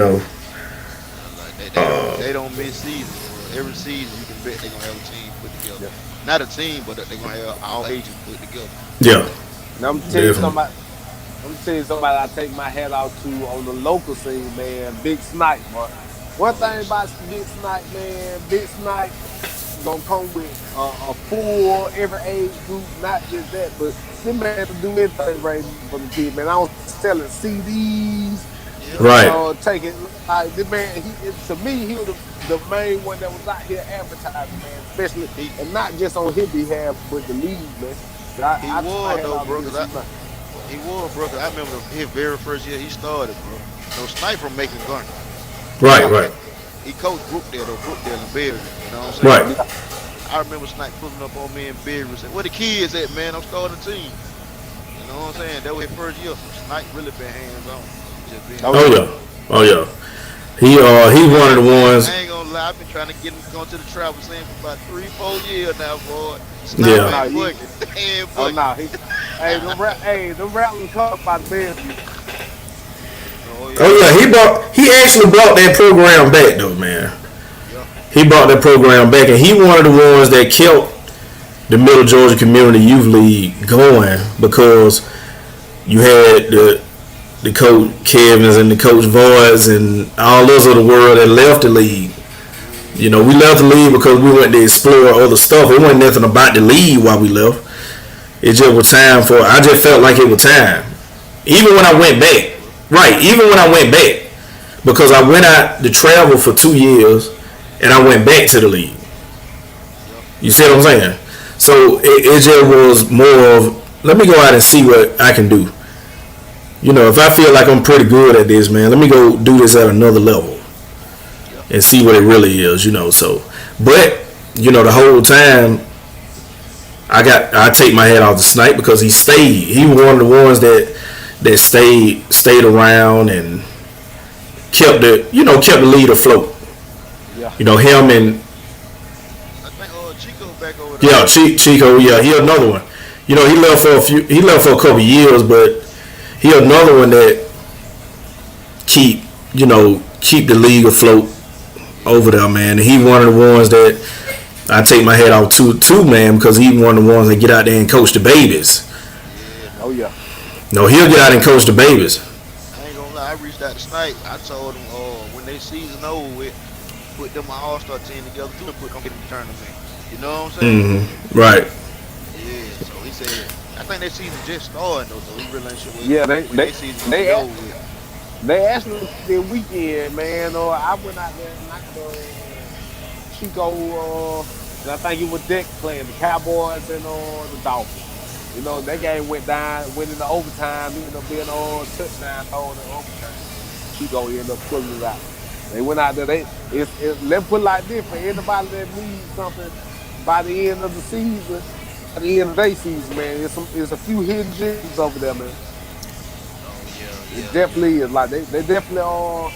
don't miss seasons. Every season you can bet they're gonna have a team put together. Yeah. Not a team, but they're gonna have all agents put together.
Yeah.
Now I'm telling you somebody I take my hat out to on the local scene, man. Big Snipe, man. One thing about Big Snipe, man, Big Snipe gonna come with a full every age group, not just that, but this man to do anything right for the kid, man. I was selling CDs.
Right.
Taking like this man, to me, he was the main one that was out here advertising, man, especially and not just on his behalf, but the league, man.
He was, bro. I remember his very first year he started, bro. So Snipe from Macon Garner.
Right.
He coached Brookdale and Berry. You know what I'm saying?
Right.
I remember Snipe pulling up on me and Berry and saying, "Where the kids at, man? I'm starting a team." You know what I'm saying? That was his first year. So Snipe really been hands on.
Oh yeah. He one of the ones.
I ain't gonna lie, I've been trying to get him to go to the travel scene for about 3-4 years now, boy.
Yeah.
The Rattlers come by the bed.
Oh yeah, he actually brought that program back though, man.
Yeah.
He brought that program back, and he one of the ones that kept the Middle Georgia Community Youth League going, because you had the coach Kevins and the coach Voids and all those of the world that left the league. We left the league because we went to explore other stuff. It wasn't nothing about the league while we left. It just was time I just felt like it was time. Even when I went back. Right, even when I went back. Because I went out to travel for 2 years and I went back to the league. You see what I'm saying? So it just was more of, let me go out and see what I can do. you know, if I feel like I'm pretty good at this, man, let me go do this at another level and see what it really is, you know. So, but you know, the whole time I take my head off the Snipe because he stayed. He was one of the ones that stayed around and kept the lead afloat.
Yeah.
You know, him and
I think Chico back over there.
yeah, Chico, yeah, he another one. You know, he left for a couple years, but he another one that keep the league afloat over there, man. And he one of the ones that I take my head off to man, because he one of the ones that get out there and coach the babies.
Oh yeah.
No, he'll get out and coach the babies.
I ain't gonna lie, I reached out to Snipe. I told them when they season over with, put them my all-star team together too and put them in the tournament. You know what I'm saying?
Mm-hmm. Right.
Yeah, so he said, I think their season just started though, so he really ain't sure what
Yeah,
their season
they
over with.
They actually the weekend, man. I went out there and knocked Chico. And I think it was Dick playing the Cowboys and the Dolphins. You know, that game went into overtime. Ended up being a touchdown thrown in overtime. Chico ended up pulling it out. They went out there. Let's put it like this: for anybody that needs something by the end of the season, at the end of their season, man, it's a few hidden gems over there, man. It definitely is. Like they definitely are.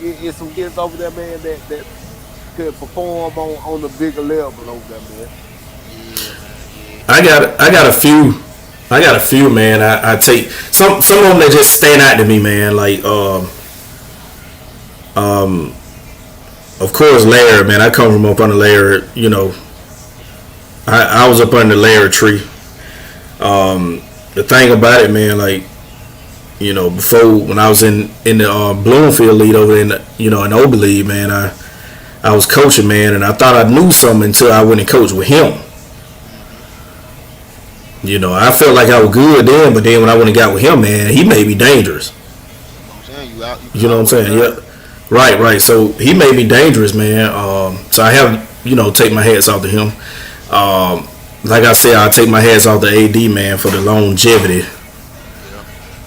It's some kids over there, man, that could perform on the bigger level over there, man.
I got a few, man. I take some of them that just stand out to me, man. Like of course Larry, man. I come from up under Larry. You know, I was up under the Larry tree. The thing about it, man, like, you know, before when I was in the Bloomfield league over in in Oberlin league, man, I was coaching, man, and I thought I knew something until I went and coached with him. You know, I felt like I was good then, but then when I went and got with him, man, he made me dangerous. You know what I'm saying? Yeah. Right. So he made me dangerous, man. So I have, take my hats off to him. Like I said, I take my hats off to AD, man, for the longevity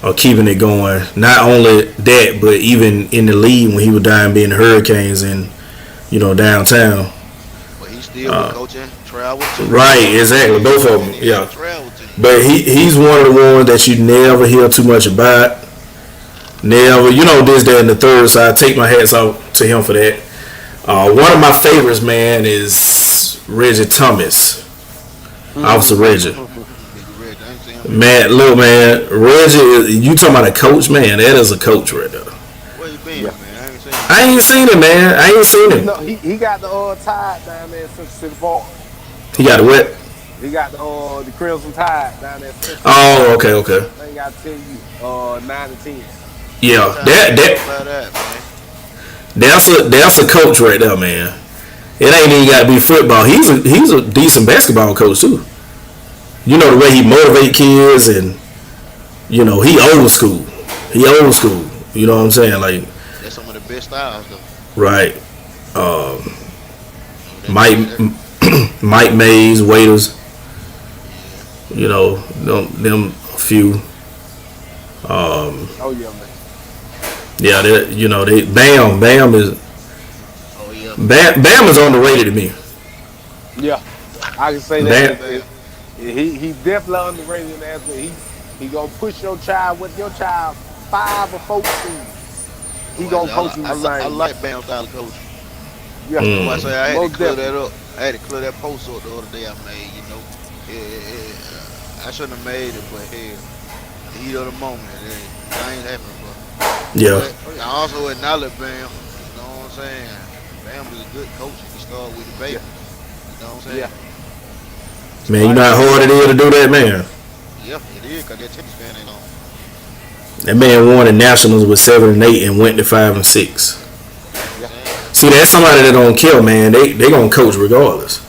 of keeping it going. Not only that, but even in the league when he was dying being the Hurricanes and, downtown.
But he still coaching, travel too.
Right, exactly. Both of them, yeah. But he's one of the ones that you never hear too much about. Never, this, that, and the third. So I take my hats off to him for that. One of my favorites, man, is Reggie Thomas. Officer Reggie. Man, look, man, Reggie, you talking about a coach, man? That is a coach right there.
Where you been, man?
I ain't seen him, man. I ain't seen him.
No, he got the Tide down there since City Park.
He got the what?
He got the Crimson Tide down there.
Oh, okay.
I ain't got to tell you, 9 to 10.
Yeah, that's a coach right there, man. It ain't even got to be football. He's a decent basketball coach too. You know the way he motivate kids, and he old school. He old school. You know what I'm saying? Like,
that's some of the best styles, though.
Right. Mike Mays, Waiters. Them few.
Oh yeah, man.
Yeah, they Bam is.
Oh yeah.
Bam is underrated to me.
Yeah, I can say that. He definitely underrated in that. He gonna push your child with your child 5 or 14. He gonna coach him the same.
I like Bam style of coach.
Yeah,
I say I had to clear that up. I had to clear that post up the other day I made. I shouldn't have made it, but hell, the heat of the moment, things happen, bro.
Yeah.
But I also acknowledge Bam. You know what I'm saying? Bam is a good coach. He started with the baby.
Yeah.
You know what I'm saying?
Yeah.
Man, you know how hard it is to do that, man.
Yeah, it is, because that tennis fan ain't on.
That man won the Nationals with 7 and 8 and went to 5 and 6.
Yeah.
See, that's somebody that don't kill, man. They gonna coach regardless.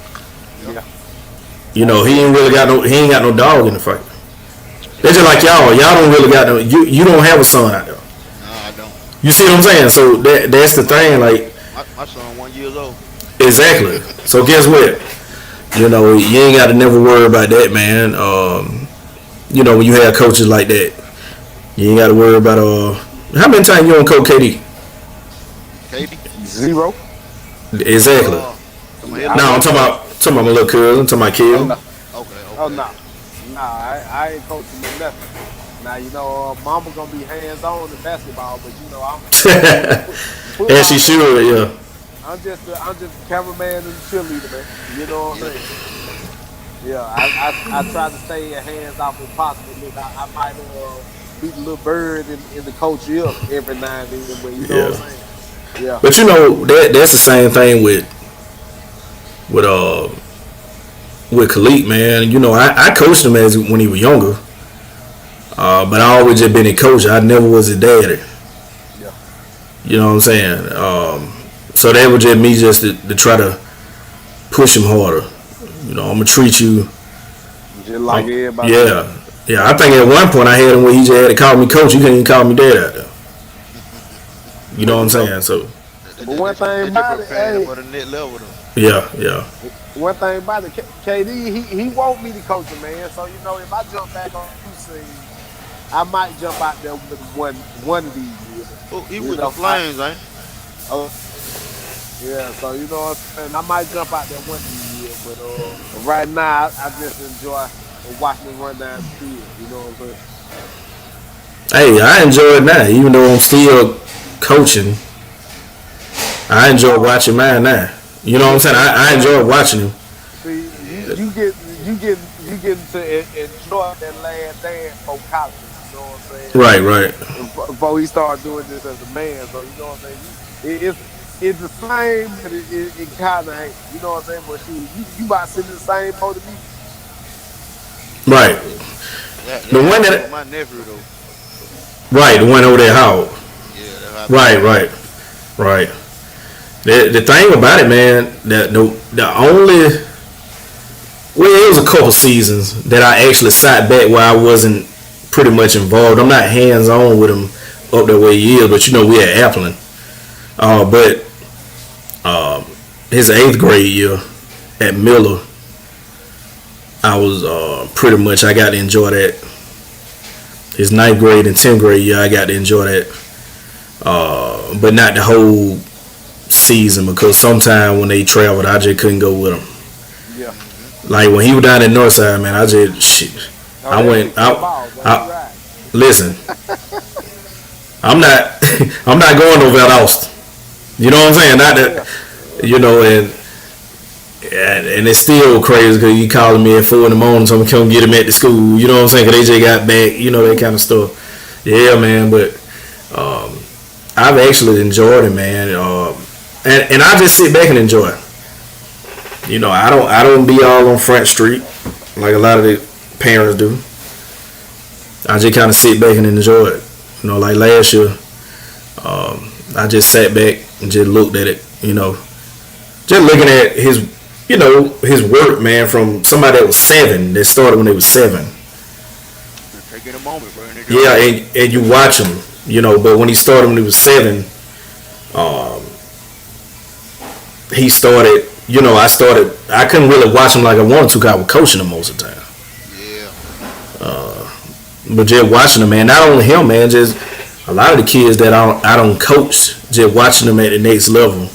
Yeah.
He ain't got no dog in the fight. They're just like y'all. Y'all don't really got no. You don't have a son out there.
No, I don't.
You see what I'm saying? So that's the thing. Like,
my son 1 year old.
Exactly. So guess what? You ain't got to never worry about that, man. When you have coaches like that, You ain't got to worry about how many times you on coach KD?
Katie.
0.
Exactly.
Come on,
Yeah,
No, I'm talking about my little cousin. I'm talking about
Oh
Kim.
no,
Okay,
oh
okay.
no, nah. I ain't coaching them nothing. Now Mama gonna be hands on in basketball, but
As
football
she
man.
should, yeah.
I'm just a cameraman and a cheerleader, man. You know what I'm
Yeah.
saying? Yeah, I try to stay hands off if possible. Look, I might beat a little bird in the coach ear every now and then, but you know what
Yeah.
I'm saying? Yeah,
But that's the same thing with uh with Khalid, man. I coached him as when he was younger. But I always just been a coach. I never was his daddy.
yeah.
You know what I'm saying? So that was just me just to try to push him harder. I'm gonna treat you.
Just like everybody else.
Yeah, yeah. I think at one point I had him where he just had to call me coach. He couldn't even call me dad out there. You know
But
what I'm saying? So
but one thing
They just
about it,
preparing him
hey,
for the next level though.
yeah, yeah,
one thing about it, KD, he want me to coach him, man. So if I jump back on two scene, I might jump out there with one of these years.
Oh, he
You
with the
know,
Flames, ain't
uh, yeah. So what I'm saying, I might jump out there one of these years, but right now I just enjoy watching him run down the field. You know what I'm saying?
Hey, I enjoy it now, even though I'm still coaching. I enjoy watching mine now. You know what I'm saying? I enjoy watching him.
See, you get to enjoy that last dance for college. You know what I'm saying?
Right, right,
Before he started doing this as a man. So you know what I'm saying? It's the same, but it kind of ain't. You know what I'm saying? But you about to sit in the same boat as me.
right. The
that
one
happened with
that
my nephew though.
right, the one over there, Howard.
Yeah, that happened.
Right, right, right. The thing about it, man, that the only it was a couple seasons that I actually sat back where I wasn't pretty much involved. I'm not hands on with him up the way he is, but we at Appling. But his 8th grade year at Miller, I was pretty much I got to enjoy that. His 9th grade and 10th grade year, I got to enjoy that, but not the whole season because sometimes when they traveled, I just couldn't go with them.
Yeah.
Like when he was down in Northside, man, I just shit. I went. I listen. I'm not. I'm not going to Valdosta. You know what I'm saying? Not that. And it's still crazy because he calling me at 4 in the morning, so I'm gonna come get him at the school. You know what I'm saying? Because they just got back. That kind of stuff. Yeah, man. But I've actually enjoyed it, man. And I just sit back and enjoy it. I don't be all on Front Street like a lot of the parents do. I just kind of sit back and enjoy it. Like last year, I just sat back and just looked at it. Just looking at his work, man, from somebody that was 7 that started when they was 7.
Taking a moment, bro.
Yeah, and you watch him, but when he started when he was 7, he started. I couldn't really watch him like I wanted to because I was coaching him most of the time.
Yeah.
But just watching him, man, not only him, man, just a lot of the kids that I don't coach, just watching them at the next level,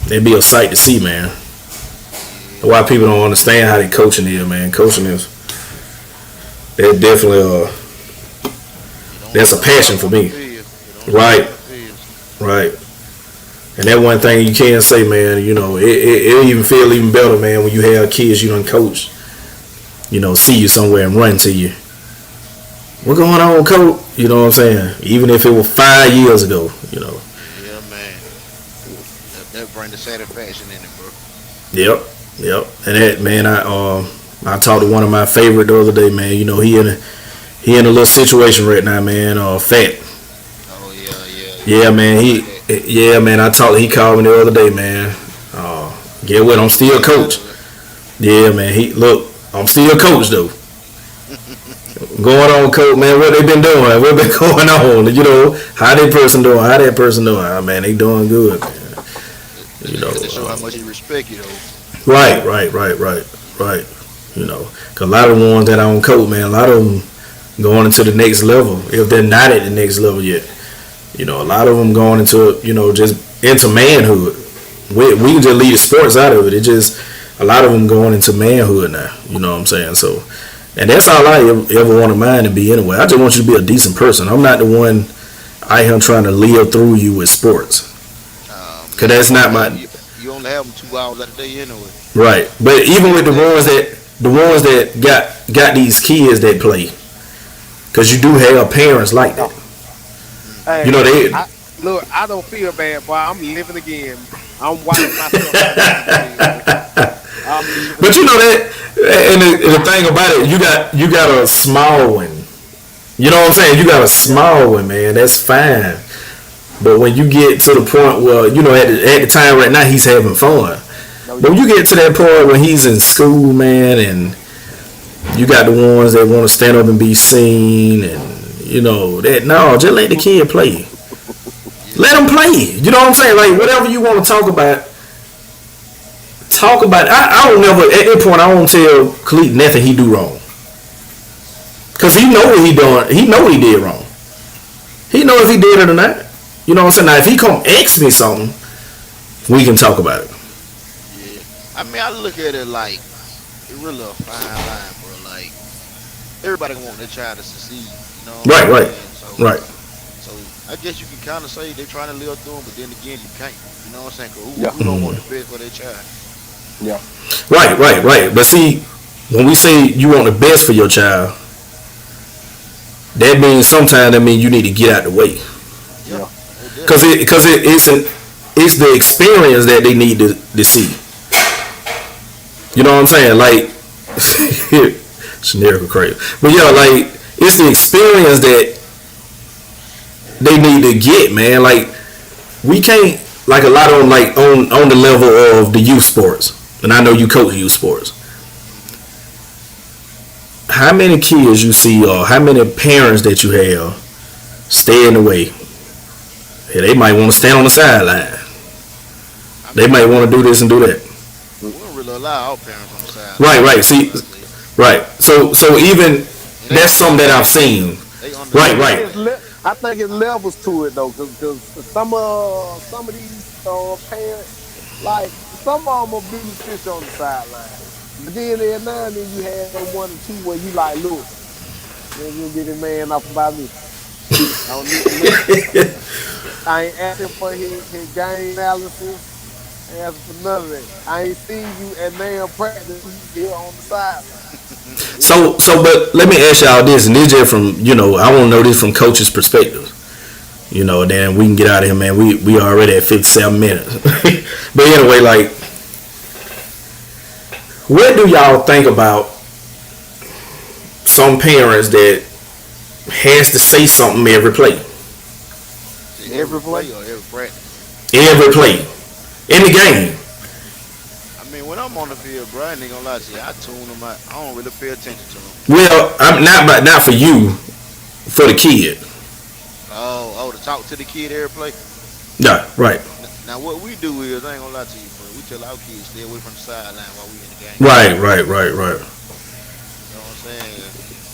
it'd be a sight to see, man. Why people don't understand how they coaching is, man. Coaching is definitely that's a passion for me. Right, right. And that one thing you can't say, man, it'll even feel even better, man, when you have kids you done coach, see you somewhere and run to you. What going on, coach? You know what I'm saying? Even if it was 5 years ago,
Yeah, man. That bring the satisfaction in it, bro.
Yep. And that, man, I talked to one of my favorite the other day, man. He in a little situation right now, man. Fat.
Oh yeah.
Yeah, man. He called me the other day, man. Get what? I'm still coach. Yeah, man. I'm still coach though. Going on, coach, man. What they been doing? What been going on? How that person doing? How that person doing? Man, they doing good, man.
To show how much he respect you, though.
Right. Cause a lot of the ones that I don't coach, man, a lot of them going into the next level if they're not at the next level yet. You know, a lot of them going into, you know, just into manhood. We can just leave the sports out of it. It just, a lot of them going into manhood now. You know what I'm saying? So, and that's all I ever wanted mine to be anyway. I just want you to be a decent person. I'm not the one out here trying to live through you with sports. Because that's not my...
You only have them 2 hours out of the day anyway.
Right. But even with the ones that got these kids that play, because you do have parents like that.
Hey,
you know,
look, I don't feel bad, boy. I'm living again. I'm watching myself.
But you know that, and the thing about it, you got a small one. You know what I'm saying? You got a small one, man. That's fine. But when you get to the point where, you know, at the time right now, he's having fun. But when you get to that point when he's in school, man, and you got the ones that want to stand up and be seen, and you know that, no, just let the kid play. Let him play. You know what I'm saying? Like, whatever you want to talk about. I don't never, at that point, I don't tell Khalid nothing he do wrong. Because he know what he doing. He know what he did wrong. He know if he did it or not. You know what I'm saying? Now, if he come ask me something, we can talk about it.
Yeah. I mean, I look at it like, it's really a fine line, bro. Like, everybody want their child to succeed. You know what I'm saying?
Right.
So, I guess you can kind of say they're trying to live through them, but then again, you can't. You know what I'm saying? Because who don't want the best for their child?
Yeah.
Right. But see, when we say you want the best for your child, that means sometimes you need to get out the way.
Yeah.
Because it's the experience that they need to see. You know what I'm saying? Like, generic crazy. But yeah, like, it's the experience that they need to get, man. Like, we can't, like, a lot of them, like, on the level of the youth sports. And I know you coach youth sports. How many kids you see, or how many parents that you have stay in the way? Yeah, they might want to stand on the sideline. They might want to do this and do that.
We don't really allow our parents on the sideline.
Right. See, right. So even that's something that I've seen. Right.
I think it's levels to it though, because some of these parents, like, some of them will be fish on the sideline. But then every now and then you have one or two where you like, look, man, you get this man off about me. I don't need to look. I ain't asking for his game analysis. I ain't asking for none of that. I ain't seen you at man practice here on the sideline.
So, but let me ask y'all this, and this is from, you know, I want to know this from coach's perspective. You know, then we can get out of here, man. We already at 57 minutes. But anyway, like, what do y'all think about some parents that has to say something every play?
Every play or every practice?
Every play. In the game.
I mean, when I'm on the field, bro, I ain't gonna lie to you. I tune them out. I don't really pay attention to them.
Well, I'm not for you, for the kid.
Oh, to talk to the kid every play?
Yeah, right.
Now, what we do is, I ain't gonna lie to you, bro. We tell our kids stay away from the sideline while we in the game.
Right.
You know what I'm saying?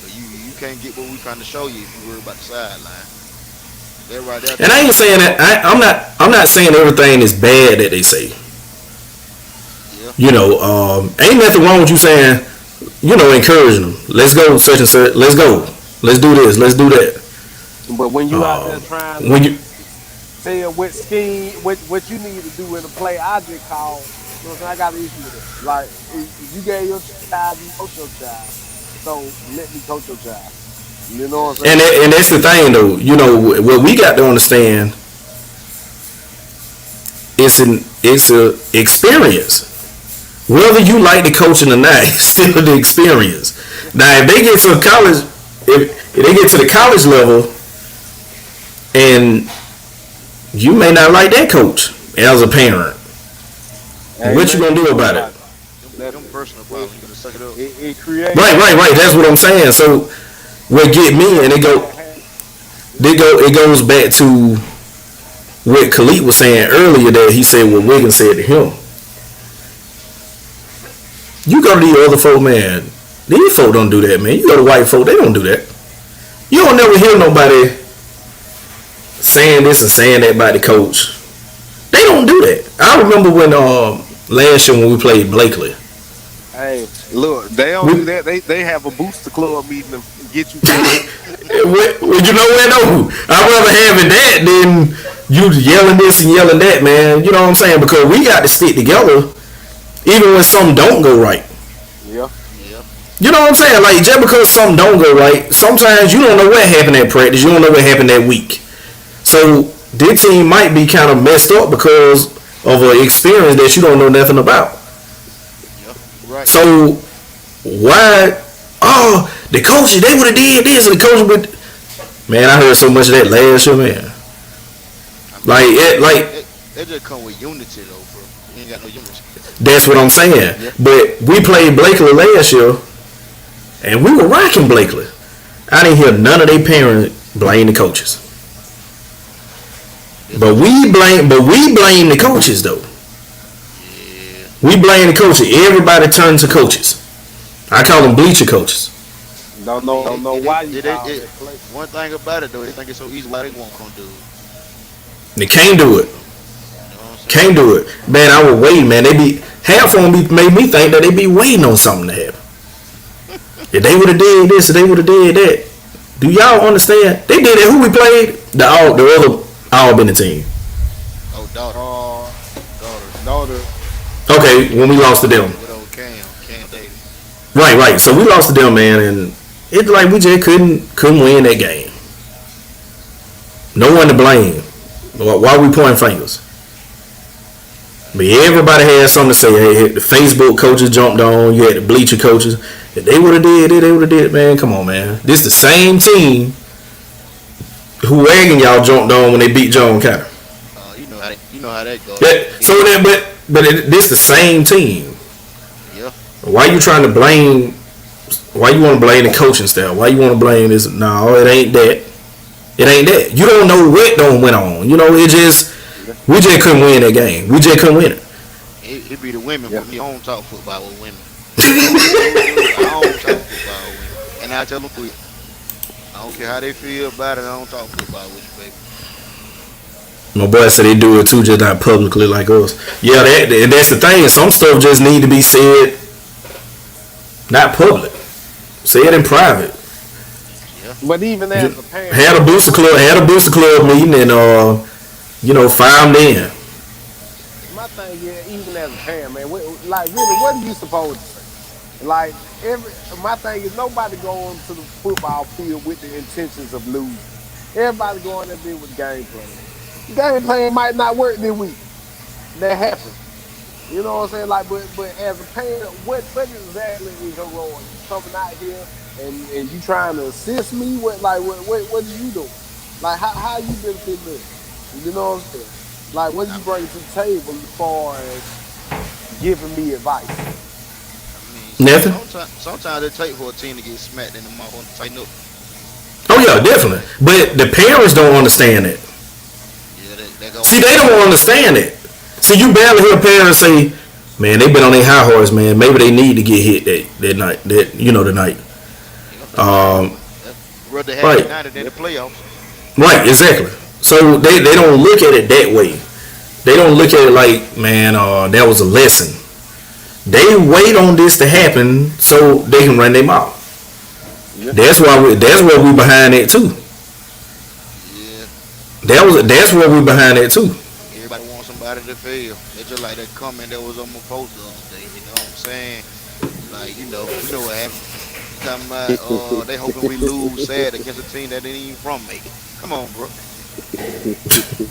But you can't get what we trying to show you if you worry about the sideline. They're right there.
And I ain't saying that. I'm not saying everything is bad that they say.
Yeah.
You know, ain't nothing wrong with you saying, you know, encouraging them. Let's go, such and such. Let's go. Let's do this. Let's do that.
But when you out there trying to tell what scheme, what you need to do in the play, I just call. You know, I got an issue with it. Like, if you gave your child, you coach your child. So let me coach your child. You know what I'm saying?
And that's the thing, though. You know what we got to understand. It's a experience. Whether you like the coaching or not, it's still the experience. Now, if they get to college, if they get to the college level, and you may not like that coach as a parent, what you gonna do about it?
Them personal problems, you gotta suck it up.
It creates.
Right. That's what I'm saying. So, what get me, and it goes back to what Khalid was saying earlier, that he said what Wiggins said to him. You go to the other folk, man. These folk don't do that, man. You go to white folk, they don't do that. You don't never hear nobody saying this and saying that about the coach. They don't do that. I remember when last year when we played Blakely.
Hey, look, they don't do that. They have a booster club meeting to get you.
Well, you know what though? I'd rather having that than you yelling this and yelling that, man. You know what I'm saying? Because we got to stick together, even when something don't go right.
Yeah.
You know what I'm saying? Like just because something don't go right, sometimes you don't know what happened at practice. You don't know what happened that week. So this team might be kind of messed up because of an experience that you don't know nothing about.
Right.
So why? Oh, the coaches they would have did this, and the coach would. Man, I heard so much of that last year, man.
They just come with unity though, bro. You ain't got no unity.
That's what I'm saying.
Yeah.
But we played Blakely last year, and we were rocking Blakely. I didn't hear none of their parents blame the coaches. But we blame the coaches though.
Yeah.
We blame the coaches. Everybody turns to coaches. I call them bleacher coaches.
Don't know why you call
It-
that play.
One thing about it though, they think it's so easy. Why they won't come do it?
They can't do it.
You know what I'm saying?
Can't do it. Man, I would wait, man. They be half of them made me think that they be waiting on something to happen. If they would have did this, if they would have did that. Do y'all understand? They did it. Who we played? The other Albany team.
Oh, daughter.
Daughter.
Okay, when we lost to them.
With old Cam Davis.
Right. So we lost to them, man, and it's like we just couldn't win that game. No one to blame. Why we pointing fingers? But everybody had something to say. Hey, the Facebook coaches jumped on. You had the bleacher coaches. If they would have did it, they would have did it, man. Come on, man. This the same team who Wagon y'all jumped on when they beat John County.
You know how that goes.
This the same team.
Yeah.
Why you trying to blame? Why you want to blame the coaching staff? Why you want to blame this? No, it ain't that. It ain't that. You don't know what don't went on. You know, we just couldn't win that game. We just couldn't win it.
It be the women for me. I don't talk football with women. I don't talk football with women. And I tell them quick. I don't care how they feel about it. I don't talk football with you, baby.
My boy said they do it too, just not publicly like us. Yeah, and that's the thing. Some stuff just need to be said, not public. Say it in private.
But even as a parent,
Had a booster club meeting, and fire them in.
my thing is, even as a parent, man, what are you supposed to say? Like, my thing is, nobody going to the football field with the intentions of losing. Everybody going there with game plan. Game plan might not work this week. That happens. You know what I'm saying? Like, but as a parent, what exactly is your role? You coming out here and you trying to assist me? What are you doing? Like, how you benefit me? You know what I'm saying? Like, what do you bring to the table as far as giving me advice?
I mean,
Nothing.
sometimes it takes for a team to get smacked in the mouth and tighten up.
Oh yeah, definitely. But the parents don't understand it.
Yeah, they go.
See, they don't understand it. See, you barely hear parents say, "Man, they've been on their high horse, man. Maybe they need to get hit that night. Tonight."
Rather have
Right.
it now than the playoffs.
Right, exactly. So they don't look at it that way. They don't look at it like, man, that was a lesson. They wait on this to happen so they can run their mouth.
Yeah.
That's where we behind that too.
Yeah.
That's where we behind that too.
Everybody wants somebody to fail. It's just like that comment that was on my post the other day. You know what I'm saying? Like, you know what happened. Talking about, they hoping we lose sad against a team that ain't even from Macon. Come on, bro.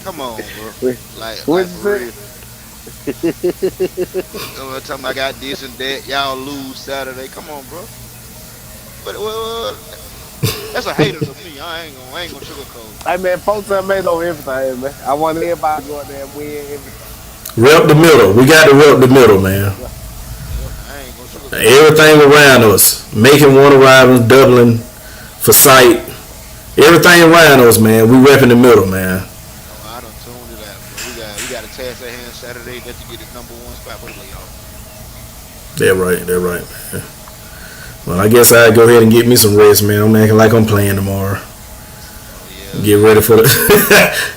Come on, bro. Like for real. Talking about I got this and that. Y'all lose Saturday. Come on, bro. But that's a hater to me. I ain't gonna sugarcoat.
Hey man, folks have made on everything, man. I want everybody to go out there and win everything.
Rep the middle. We got to rep the middle, man.
I ain't gonna sugarcoat.
Everything around us, making one arrivals, Dublin, Forsyth, everything around us, man. We repping the middle, man.
Oh, I done tuned it out, bro. We got a task at hand Saturday just to get the number one spot for the playoff.
They're right, man. Well, I guess I'll go ahead and get me some rest, man. I'm acting like I'm playing tomorrow. Get ready for the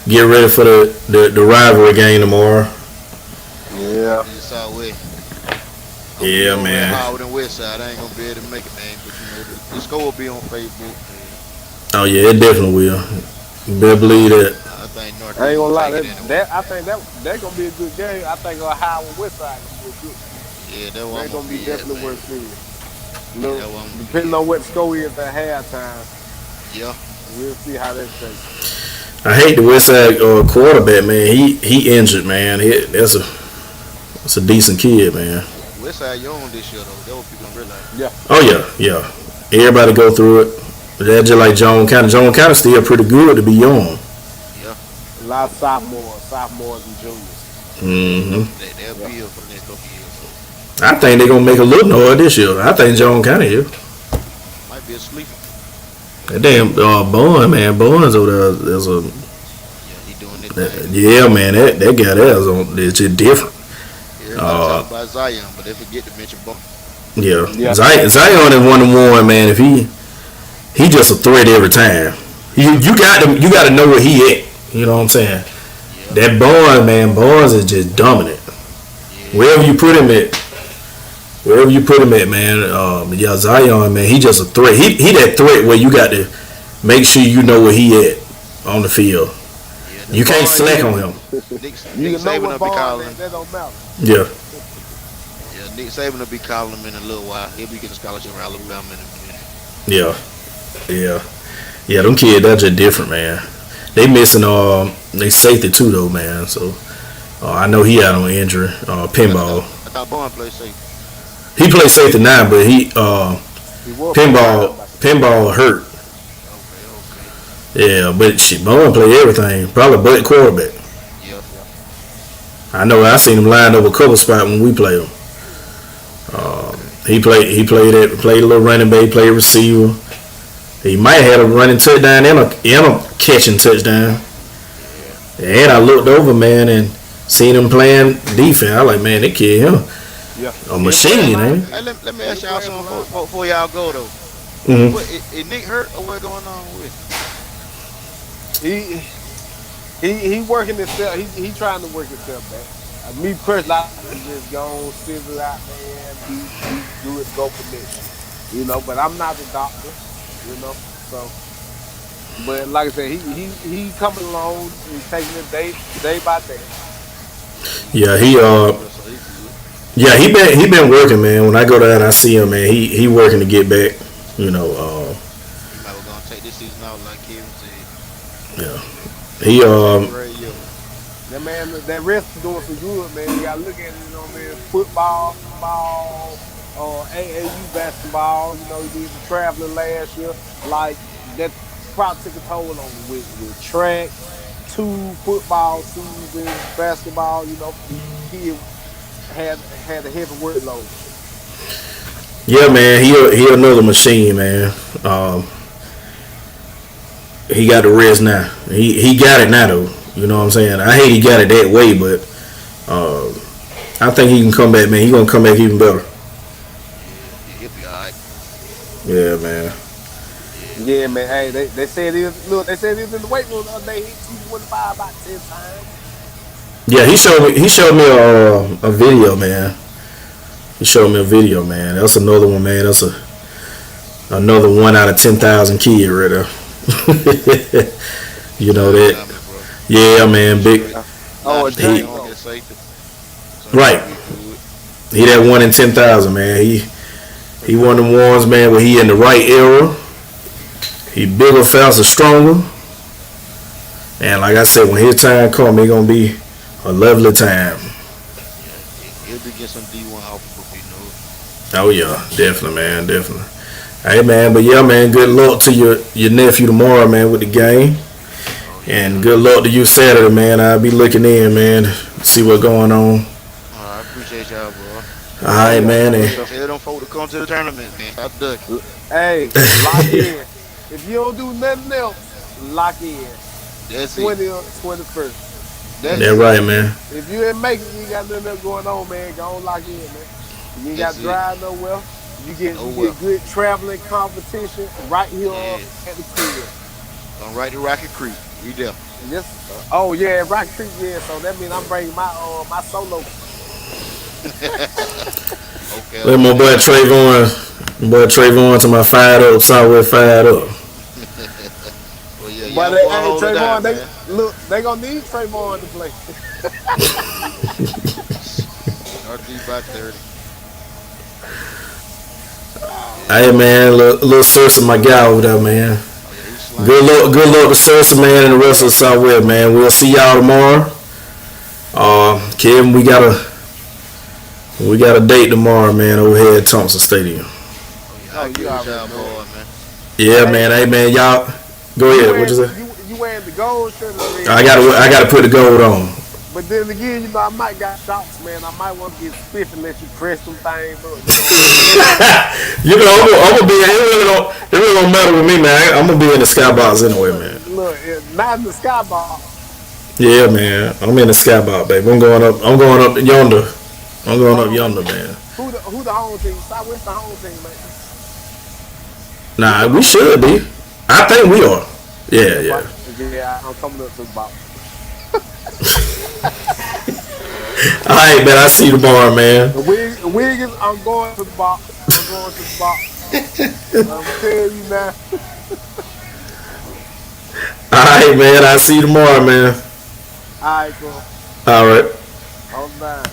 get ready for the rivalry game tomorrow.
Yeah.
It's Southwest.
Yeah, man.
Howard and West Side. I ain't gonna be able to make it, man. But the score will be on Facebook.
Oh yeah, it definitely will. You better believe that.
I think
I ain't
Northeast
gonna
will
lie,
take it anyway.
I think that gonna be a good game. I think Ohio and West Side gonna be a good.
Yeah, that's what I'm
That's gonna be
at,
definitely
man.
worth seeing.
Yeah,
Look,
that's what I'm gonna
depending
be
on what the score is at halftime,
at. Yeah.
we'll see how that takes.
I hate the Westside quarterback, man. He injured, man. That's a decent kid, man.
West Side young this year, though. That's what people don't realize.
Yeah.
Oh yeah. Everybody go through it. But that's just like Joan County. Joan County still pretty good to be young.
Yeah.
A lot of sophomores and juniors.
Mm-hmm.
They'll be here for the next couple years.
I think they're gonna make a little noise this year. I think Joan County here.
Might be a sleeper.
That damn Bond, man. Bond's over there. There's a
Yeah, he doing this thing.
yeah, man. That guy there's on. It's just different.
Everybody talking about Zion, but they forget to mention Bone.
Yeah.
Yeah.
Zion is one of one, man. If he just a threat every time. You got to know where he at. You know what I'm saying?
Yeah.
That Barnes, man, Barnes is just dominant.
Yeah.
Wherever you put him at, man. Yeah, Zion, man, he just a threat. He that threat where you got to make sure you know where he at on the field.
Yeah,
You can't slack on him.
Nick
You can know
Saban will
what
be
ball
calling.
that don't matter.
Yeah.
Yeah, Nick Saban will be calling him in a little while. He'll be getting a scholarship from Alabama in a minute.
Yeah. Them kids, that's just different, man. They missing they safety too though, man. So I know he out on injury. Pinball.
I thought Bond played safe.
He plays safety now, but he
He was
pinball hurt.
Okay.
Yeah, but shit, Bowen play everything. Probably butt quarterback.
Yeah.
I know. I seen him lined up a couple spots when we played him. He played a little running back, played receiver. He might have had a running touchdown and a catching touchdown. And I looked over, man, and seen him playing defense. I like, man, that kid, him a machine, ain't he?
Hey, let me ask y'all something before y'all go though.
Mm-hmm.
What, is Nick hurt or what going on with?
he working himself. He trying to work himself back. Me personally, I just go sizzle out there, do it, go for this. You know, but I'm not a doctor. You know, so. But like I said, he coming along. He's taking it day by day.
Yeah, he been working, man. When I go down, I see him, man. He working to get back. You know,
He might be gonna take this season out like Kevin said.
yeah. He
Great year.
That man, that rest is doing some good, man. You gotta look at it, you know, man. Football, AAU basketball. You know, he did the traveling last year. Like that probably took a toll on him with track, 2 football seasons, basketball. You know, he had a heavy workload.
yeah, man. He another machine, man. He got the rest now. He got it now though. You know what I'm saying? I hate he got it that way, but I think he can come back, man. He gonna come back even better.
He'll be alright.
Yeah, man.
Yeah, man. Hey, they said he was in the weight room the other day. He went by about 10 times.
Yeah, he showed me a video, man. He showed me a video, man. That's another one, man. That's another 1 out of 10,000 kid right there. You know that? Yeah, man. Big.
Oh,
He
Django.
gonna get safety. So
Right.
he'll be good.
He that 1 in 10,000, man. He one of them ones, man, where he in the right era. He bigger, faster, stronger. And like I said, when his time come, it's gonna be a lovely time.
He'll be getting some D1 offer, you know.
Oh yeah, definitely, man, definitely. Hey, man, but yeah, man, good luck to your nephew tomorrow, man, with the game. And good luck to you Saturday, man. I'll be looking in, man, see what's going on.
I appreciate y'all, bro.
All right, man. And
Tell them folk to come to the tournament, man. Stop ducking.
Hey, lock in. If you don't do nothing else, lock in.
That's
20
it.
or 21st.
that's right, man.
If you ain't make it, you ain't got nothing else going on, man. Go on, lock in, man. You ain't got
That's
to
it.
drive nowhere. You get good traveling competition right here
Yeah.
at the crib.
Come right to Rocky Creek. We there.
Yes. Oh yeah, Rock Creek. Yeah. So that means I'm bringing my solo.
Okay,
Let my boy
okay.
Trayvon to my fired up, Southwest fired up.
Well, yeah,
But
y'all boy
hey,
hold it
Trayvon,
down, man.
they gonna need Trayvon to play.
Northeast by 30.
Hey man, little Cersei, my guy over there, man.
Oh yeah, he's slanging.
Good luck to Cersei, man, and the rest of the Southwest, man. We'll see y'all tomorrow. Kevin, we got a date tomorrow, man, over here at Thompson Stadium.
Oh yeah,
Oh,
I
you
get with
already
y'all
know.
boy, man.
Yeah,
Hey,
man. Hey, man, y'all. Go ahead. What you say?
You wearing the gold shirt or the red?
I gotta put the gold on.
But then again, I might got shots, man. I might want to get spiffy and let you press them things up.
You know, I'm gonna be. It really don't matter with me, man. I'm gonna be in the skybox anyway, man.
Look, not in the skybox.
Yeah, man. I'm in the skybox, baby. I'm going up yonder. I'm going up yonder, man.
Who the home team? Southwest the home team, man.
Nah, we should be. I think we are. Yeah.
Yeah, I'm coming up to the box.
All right, man. I see you tomorrow, man.
The Wiggins, I'm going to the box. I'm going to the box. I'm telling you now.
All right, man. I see you tomorrow, man.
All right, cool.
All right.
Hold on.